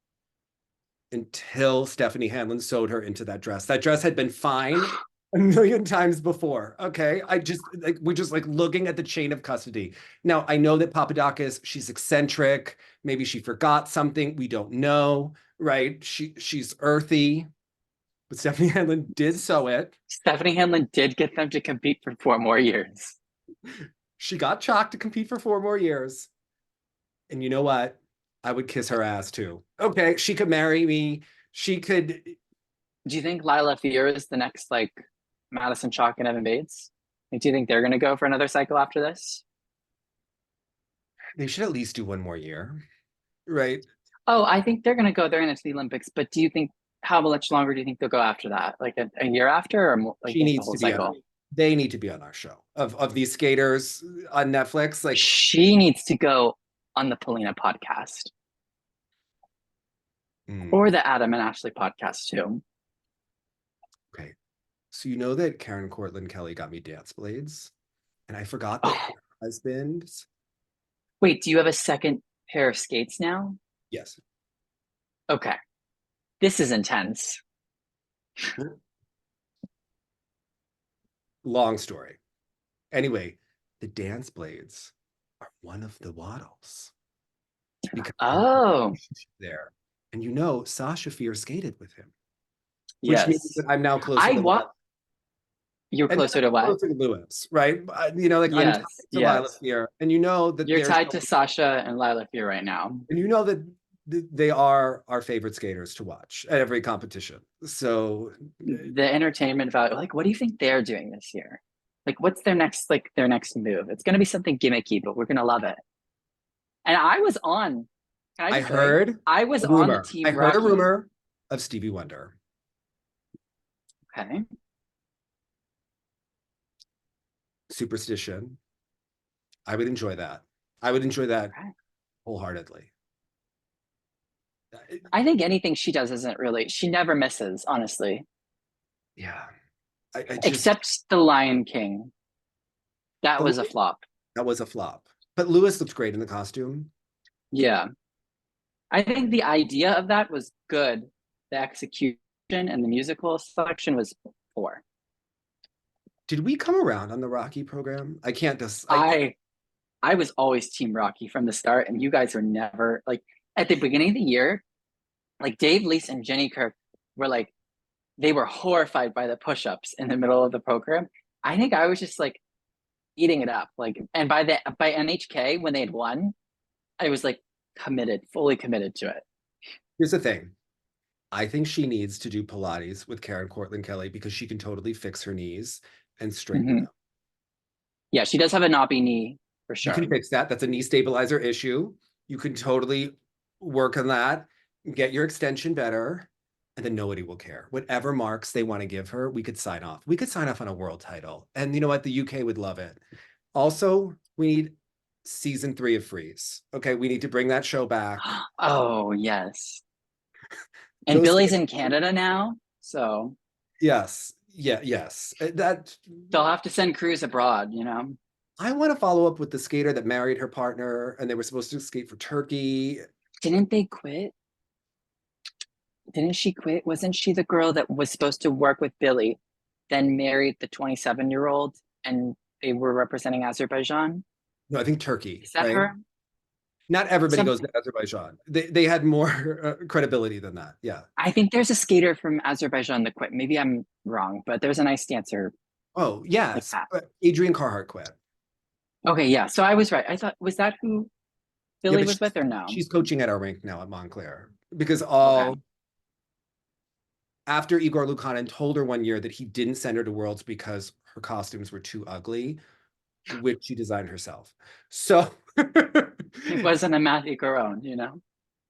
until Stephanie Hanlon sewed her into that dress. That dress had been fine a million times before. Okay. I just like we're just like looking at the chain of custody. Now I know that Papadakis, she's eccentric. Maybe she forgot something. We don't know, right? She's earthy, but Stephanie Hanlon did sew it. Stephanie Hanlon did get them to compete for 4 more years. She got Chalk to compete for 4 more years. And you know what? I would kiss her ass too. Okay, she could marry me. She could. Do you think Lila Fear is the next like Madison Chock and Evan Bates? Like, do you think they're going to go for another cycle after this? They should at least do one more year, right? Oh, I think they're going to go. They're going to the Olympics. But do you think how much longer do you think they'll go after that? Like a year after, or more, like She the needs whole to be on. cycle? They need to be on our show of these skaters on Netflix. Like, She needs to go on the Paulina podcast or mm, the Adam and Ashley podcast too. okay. So you know that Karen Cortland Kelly got me dance blades, and I forgot that Oh, her husband. wait, do you have a second pair of skates now? Yes. Okay, this is intense. Long story. Anyway, the dance blades are one of the waddles because Oh, there, and you know Sasha Fierce skated with him, which means yes. that I'm now closer I to what? You're and closer to what? closer to Lewis, right? You know, like I'm tied Yes, to Lila yes. Fear, and you know that You're they're tied to Sasha and Lila Fear right now. and you know that they are our favorite skaters to watch at every competition. So The entertainment value, like, what do you think they're doing this year? Like, what's their next move? It's gonna be something gimmicky, but we're gonna love it. And I was on. Can I I just say heard I was a on the rumor. I team heard a Rocky? rumor of Stevie Wonder. Okay. Superstition. I would enjoy that. I would enjoy that Okay. wholeheartedly. I think anything she does isn't really. She never misses, honestly, Yeah. I just except The Lion King. That oh, was a flop. that was a flop. But Lewis looked great in the costume. Yeah. I think the idea of that was good. The execution and the musical selection was poor. Did we come around on the Rocky program? I can't just I I was always Team Rocky from the start, and you guys were never like at the beginning of the year, like Dave Lease and Jenny Kirk were like they were horrified by the push-ups in the middle of the program. I think I was just like eating it up. Like, and by NHK when they had won, I was like committed, fully committed to it. Here's the thing. I think she needs to do Pilates with Karen Cortland Kelly because she can totally fix her knees and straighten Hmm. them. Yeah, she does have a knobby knee for You sure. can fix that. That's a knee stabilizer issue. You can totally work on that, get your extension better, and then nobody will care. Whatever marks they want to give her, we could sign off. We could sign off on a world title. And you know what? The UK would love it. Also, we need season 3 of Freeze. Okay, we need to bring that show back. Oh, yes. And Those Billy's in Canada now, so yes, yeah, yes. That they'll have to send crews abroad, you know? I want to follow up with the skater that married her partner and they were supposed to skate for Turkey. Didn't they quit? Didn't she quit? Wasn't she the girl that was supposed to work with Billy, then married the 27-year-old and they were representing Azerbaijan? No, I think Turkey, Is that right? her? Not everybody goes Something. to Azerbaijan. They had more credibility than that. Yeah. I think there's a skater from Azerbaijan that quit. Maybe I'm wrong, but there's an ice dancer Oh, like yes. that. Adrian Carhart quit. Okay, yeah. So I was right. I thought, was that who Yeah, Billy but was with or no? she's coaching at our rink now at Montclair because Okay. all after Igor Lukanen told her one year that he didn't send her to Worlds because her costumes were too ugly, which she designed herself. So It wasn't a Matthew Garone, you know?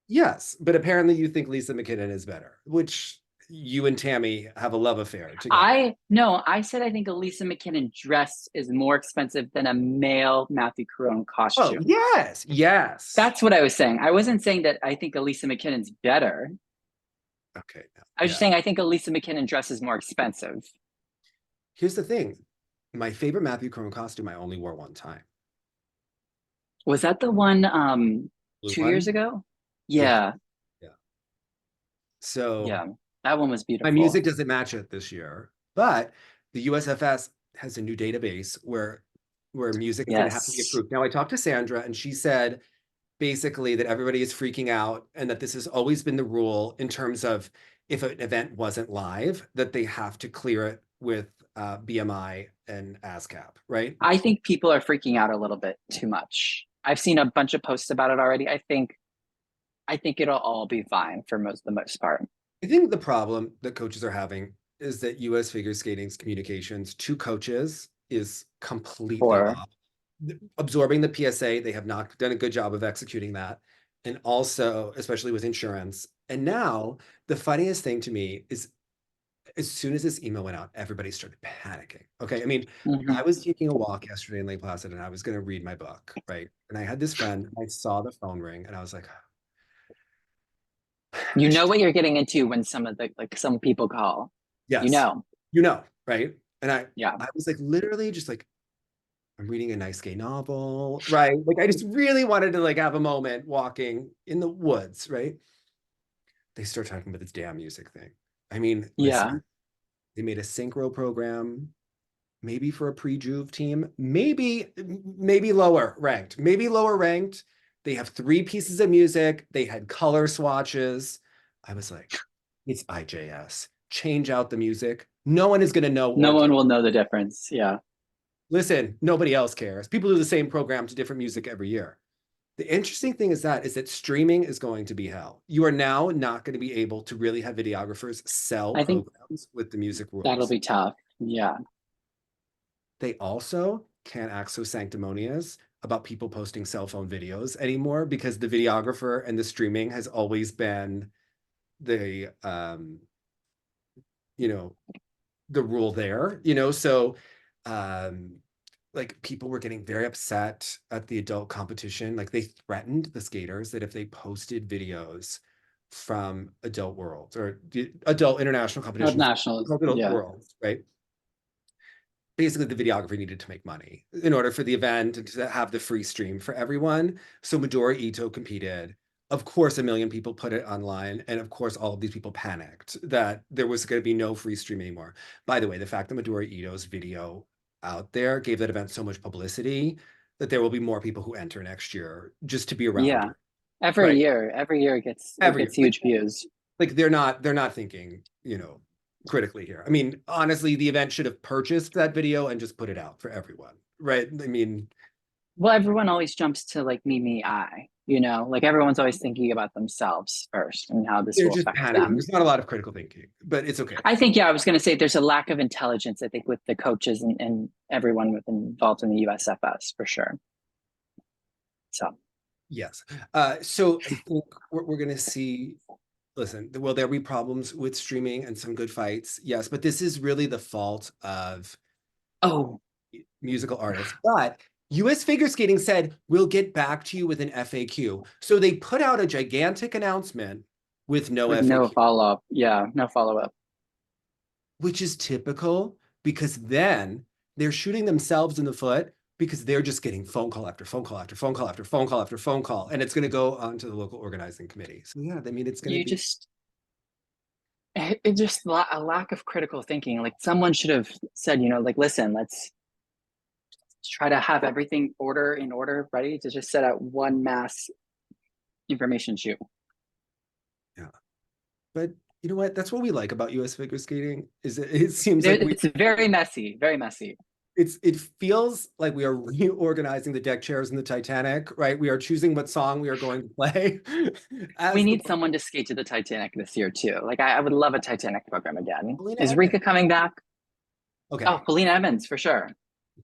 yes, but apparently you think Lisa McKinnon is better, which you and Tammy have a love affair together. I said I think Elisa McKinnon dress is more expensive than a male Matthew Carone Oh, costume. yes, yes. That's what I was saying. I wasn't saying that I think Elisa McKinnon's better. Okay, no, I was just yeah. saying I think Elisa McKinnon dress is more expensive. Here's the thing. My favorite Matthew Crone costume I only wore one time. Was that the one Blue 2 years one? ago? Yeah, Yeah, yeah. So yeah. That one was my beautiful. music doesn't match it this year, but the USFS has a new database where music is going to have to be Yes. approved. Now I talked to Sandra and she said basically that everybody is freaking out and that this has always been the rule in terms of if an event wasn't live, that they have to clear it with BMI and ASCAP, right? I think people are freaking out a little bit too much. I've seen a bunch of posts about it already. I think it'll all be fine for the most part. I think the problem that coaches are having is that US figure skating's communications to coaches is completely For off. Absorbing the PSA, they have not done a good job of executing that. And also, especially with insurance. And now the funniest thing to me is as soon as this email went out, everybody started panicking. Okay. I mean, I Mhm. was taking a walk yesterday in Lake Placid and I was going to read my book, right? And I had this friend, I saw the phone ring and I was like, You I know should, what you're getting into when some of the like some people call. You yes, know. right? And Yeah. I was like literally just like, I'm reading a nice gay novel, right? Like I just really wanted to like have a moment walking in the woods, right? They start talking about this damn music thing. I mean, Yeah. listen, they made a synchro program, maybe for a pre-juve team, maybe lower ranked. They have 3 pieces of music. They had color swatches. I was like, it's IJS. Change out the music. No one is going to know No or one care. will know the difference. Yeah. Listen, nobody else cares. People do the same program to different music every year. The interesting thing is that streaming is going to be hell. You are now not going to be able to really have videographers sell I think programs with the music that'll rules. be tough. Yeah. They also can't act so sanctimonious about people posting cell phone videos anymore because the videographer and the streaming has always been the you know the rule there, so um like people were getting very upset at the adult competition. Like they threatened the skaters that if they posted videos from adult worlds or the adult international Of competitions, nationals. adult Yeah. worlds, right? Basically the videographer needed to make money in order for the event and to have the free stream for everyone. So Midori Ito competed. Of course, a million people put it online. And of course, all of these people panicked that there was going to be no free stream anymore. By the way, the fact that Midori Ito's video out there gave that event so much publicity that there will be more people who enter next year just to be around, Yeah. Every right? year, every year it Every year. gets huge views. Like they're not thinking, critically here. I mean, honestly, the event should have purchased that video and just put it out for everyone, right? I mean, Well, everyone always jumps to like me, I, like everyone's always thinking about themselves first and how this they're will just affect panicking. them. There's not a lot of critical thinking, but it's okay. I think, yeah, I was going to say there's a lack of intelligence, I think, with the coaches and everyone involved in the USFS for sure. So, Yes. So I think we're going to see, listen, will there be problems with streaming and some good fights? Yes, but this is really the fault of oh, musical artists. But US Figure Skating said, we'll get back to you with an FAQ. So they put out a gigantic announcement with no with no FAQ, follow up. Yeah, no follow up. which is typical because then they're shooting themselves in the foot because they're just getting phone call after phone call after phone call after phone call after phone call. And it's going to go on to the local organizing committee. So yeah, I mean, it's going to You be. just, it just a lack of critical thinking. Like someone should have said, like, listen, let's try to have everything in order, ready to just set out one mass information shoot. Yeah. But you know what? That's what we like about US figure skating is it seems like It's very messy, very messy. it feels like we are reorganizing the deck chairs in the Titanic, right? We are choosing what song we are going to play We as the need someone to skate to the Titanic this year too. Like I would love a Titanic program again. Paulina Is Edmonds. Rika coming back? Oh, Okay, Paulina Edmonds for sure.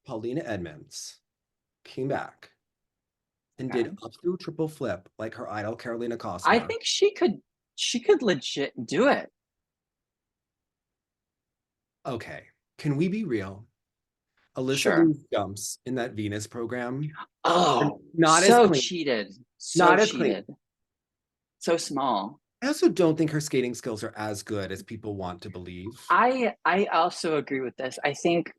Paulina Edmonds came back and Okay. did up through triple flip like her idol Carolina I Costner. think she could legit do it. Okay, can we be real? Alyssa Sure. Liu's jumps in that Venus program are Oh, not as so clean, cheated. So not as clean. cheated. So small. I also don't think her skating skills are as good as people want to believe. I also agree with this. I think But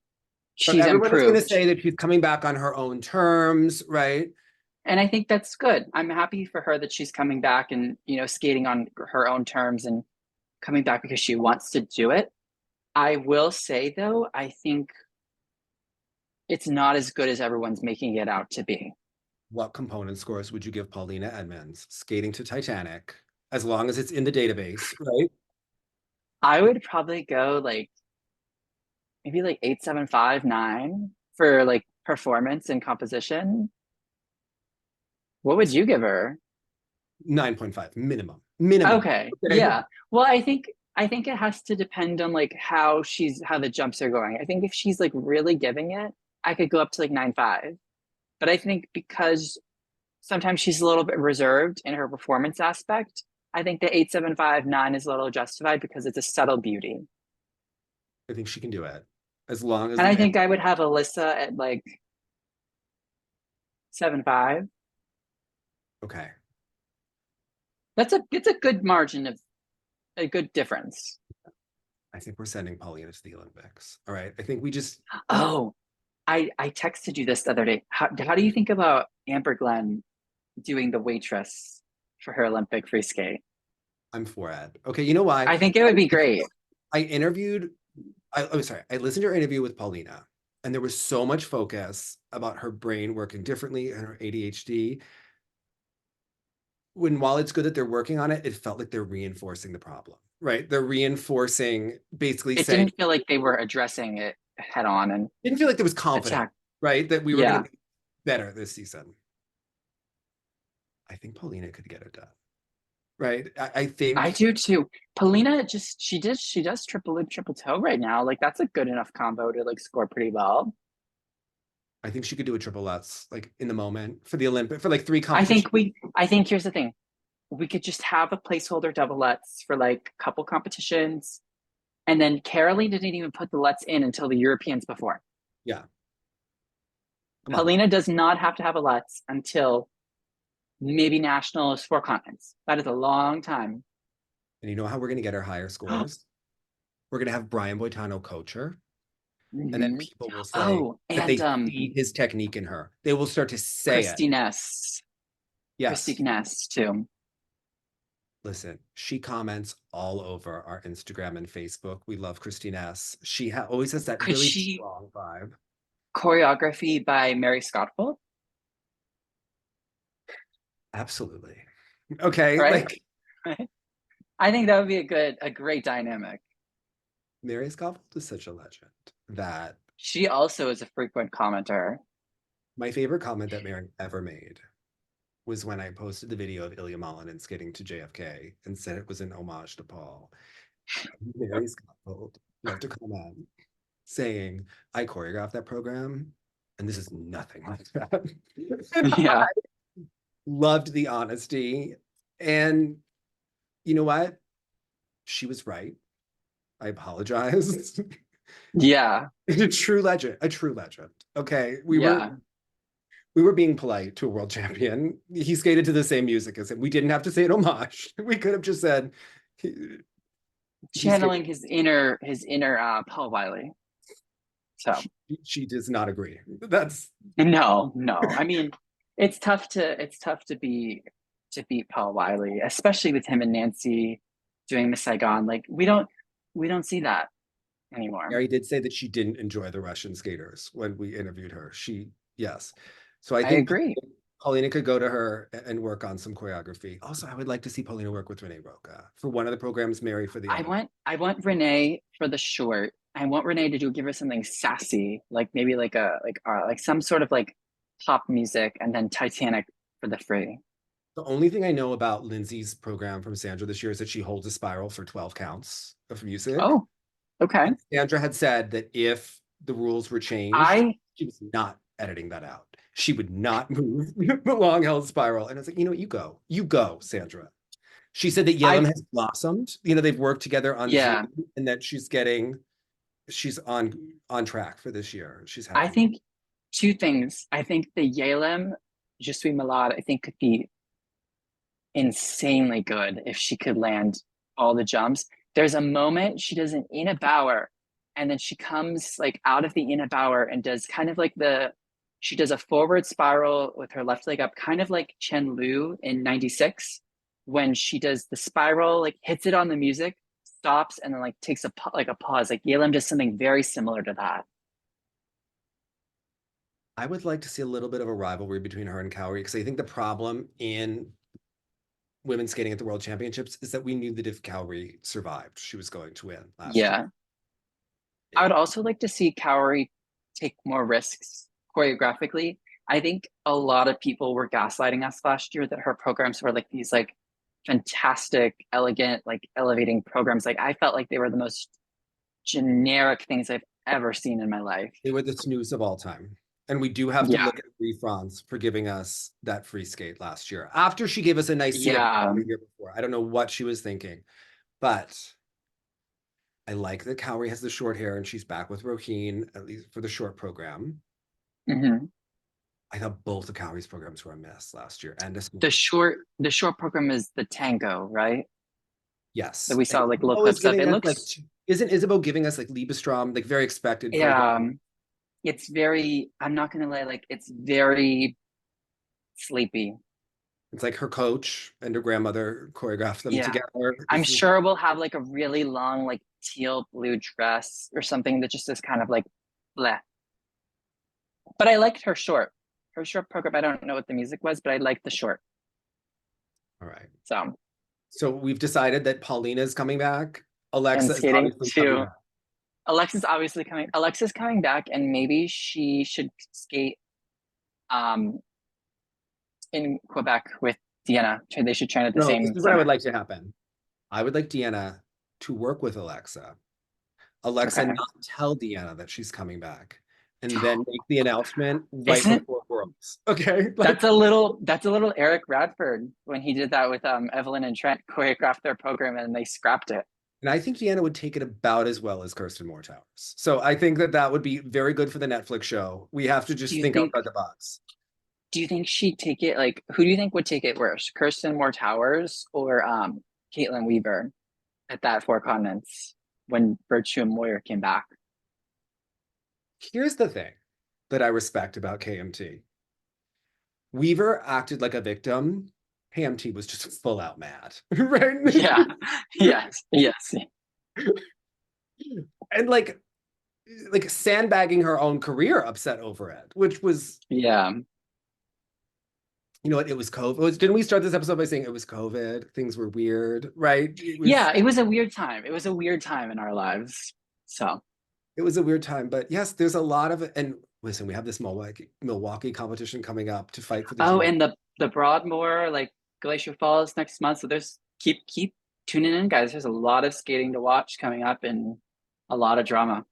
she's everyone is going to improved. say that she's coming back on her own terms, right? And I think that's good. I'm happy for her that she's coming back and, skating on her own terms and coming back because she wants to do it. I will say though, I think it's not as good as everyone's making it out to be. What component scores would you give Paulina Edmonds skating to Titanic, as long as it's in the database, right? I would probably go like maybe like 8.75, 9 for like performance and composition. What would you give her? 9.5 minimum. Minimum. Okay. Okay. Yeah. Well, I think it has to depend on like how the jumps are going. I think if she's like really giving it, I could go up to like 9.5. But I think because sometimes she's a little bit reserved in her performance aspect, I think the 8.75, 9 is a little justified because it's a subtle beauty. I think she can do it. As long as And I the think I would have Alyssa at like 7.5. okay. It's a good margin of a good difference. I think we're sending Paulina to the Olympics. All right. I think we just Oh, I texted you this the other day. How do you think about Amber Glenn doing the waitress for her Olympic free skate? I'm for it. Okay, you know why? I think it would be great. I interviewed I'm sorry, I listened to her interview with Paulina, and there was so much focus about her brain working differently and her ADHD. While it's good that they're working on it, it felt like they're reinforcing the problem, right? They're reinforcing, basically It saying, didn't feel like they were addressing it head on and didn't feel like there was confidence, attack. right? That we were going Yeah, to be better this season. I think Paulina could get it done, right? I I think do too. Paulina she does triple loop, triple toe right now. Like that's a good enough combo to like score pretty well. I think she could do a triple Lutz like in the moment for the Olympic for like three competitions. I think here's the thing. We could just have a placeholder double lutz for like a couple competitions. And then Caroline didn't even put the lutz in until the Europeans before. Yeah, come on. Paulina does not have to have a lutz until maybe nationals for continents. That is a long time. And you know how we're going to get her higher scores? We're going to have Brian Boitano coach her. And then Mm-hmm. people will say Oh, that and they see his technique in her. They will start to say it. Christy Ness. Christy Yes. Ness too. Listen, she comments all over our Instagram and Facebook. We love Christine S. She always has that Could really she strong vibe. choreography by Mary Scottful? Absolutely. Okay. Right? Like, I think that would be a great dynamic. Mary Scofield is such a legend that She also is a frequent commenter. my favorite comment that Mary ever made was when I posted the video of Ilya Malinin skating to JFK and said it was an homage to Paul. Mary Scofield left a comment saying, I choreographed that program and this is nothing like that. And I Yeah. loved the honesty. And you know what? She was right. I apologize. Yeah. A true legend, a true legend. Okay. Yeah. We were being polite to a world champion. He skated to the same music as him. We didn't have to say an homage. We could have just said he Channeling skated. his inner Paul Wiley. So She does not agree. That's no. I mean, it's tough to beat Paul Wiley, especially with him and Nancy doing Miss Saigon. Like we don't see that anymore. Mary did say that she didn't enjoy the Russian skaters when we interviewed her. Yes. So I I think agree. Paulina could go to her and work on some choreography. Also, I would like to see Paulina work with Renee Roca for one of the programs, Mary for the I other. want Renee for the short. I want Renee to give her something sassy, like maybe like some sort of like pop music, and then Titanic for the free. The only thing I know about Lindsay's program from Sandra this year is that she holds a spiral for 12 counts of music. Oh, okay. And Sandra had said that if the rules were changed, I she was not editing that out. She would not move the long held spiral. And I was like, you know what, you go, Sandra. She said that Yelem I has blossomed. You know, they've worked together on yeah. Zoom and that she's on track for this year. She's I happy. think two things. I think the Yalem Je suis malade, I think could be insanely good if she could land all the jumps. There's a moment she does an Ina Bauer, and then she comes like out of the Ina Bauer and does kind of like she does a forward spiral with her left leg up, kind of like Chen Lu in 96, when she does the spiral, like hits it on the music, stops, and then like takes a pause. Like Yalem does something very similar to that. I would like to see a little bit of a rivalry between her and Cowrie because I think the problem in women's skating at the World Championships is that we knew that if Cowrie survived, she was going to win last year. Yeah. I would also like to see Cowrie take more risks choreographically. I think a lot of people were gaslighting us last year that her programs were like these like fantastic, elegant, like elevating programs. Like I felt like they were the most generic things I've ever seen in my life. They were the snooze of all time. And we do have to Yeah. look at Marie France for giving us that free skate last year. After she gave us a nice Yeah. the year before. I don't know what she was thinking, but I like that Cowrie has the short hair and she's back with Roheen, at least for the short program. Hmm. I thought both of Cowrie's programs were a mess last year. And The short program is the tango, right? yes. That we saw And like little Isabeau is clips of. giving It us like, looks isn't Isabeau giving us like Liebestrom, like very expected yeah, choreography? it's very, I'm not gonna lie, like it's very sleepy. It's like her coach and her grandmother choreographed them Yeah. together. I'm This is sure we'll have like a really long, like teal blue dress or something that just is kind of like bleh. But I liked her short. Her short program, I don't know what the music was, but I liked the short. all right. So, So we've decided that Paulina is coming back. and Alexa is skating obviously coming too. back. Alexa's coming back, and maybe she should skate um in Quebec with Deanna. They should train at the No, this same is what I would center. like to happen. I would like Deanna to work with Alexa. Alexa Okay. not tell Deanna that she's coming back, and then make the announcement right Isn't before Worlds. Okay, that's like, a little Eric Radford when he did that with Evelyn and Trent choreographed their program and they scrapped it. and I think Deanna would take it about as well as Kirsten Moore-Towers. So I think that that would be very good for the Netflix show. We have to Do just you think think outside the box. do you think she'd take it, like who do you think would take it worse? Kirsten Moore Towers or Caitlin Weaver at that Four Continents when Virtue and Moyer came back? Here's the thing that I respect about KMT. Weaver acted like a victim. KMT was just full out mad, right? Yeah. Yes. And like sandbagging her own career upset over it, which was, Yeah. you know what, it was COVID. Didn't we start this episode by saying it was COVID? Things were weird, right? It was Yeah, it was a weird time. It was a weird time in our lives. So, It was a weird time, but yes, there's a lot of, and listen, we have this Milwaukee competition coming up to fight for the oh, team. and the Broadmoor, like Glacier Falls next month. So there's keep tuning in, guys. There's a lot of skating to watch coming up and a lot of drama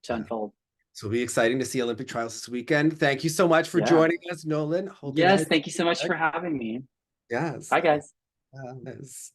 to Yeah. unfold. So it'll be exciting to see Olympic trials this weekend. Thank you so much for Yeah. joining us, Nolan. Hope it Yes, has. thank you so much for having me. Yes. Bye, guys. Yes.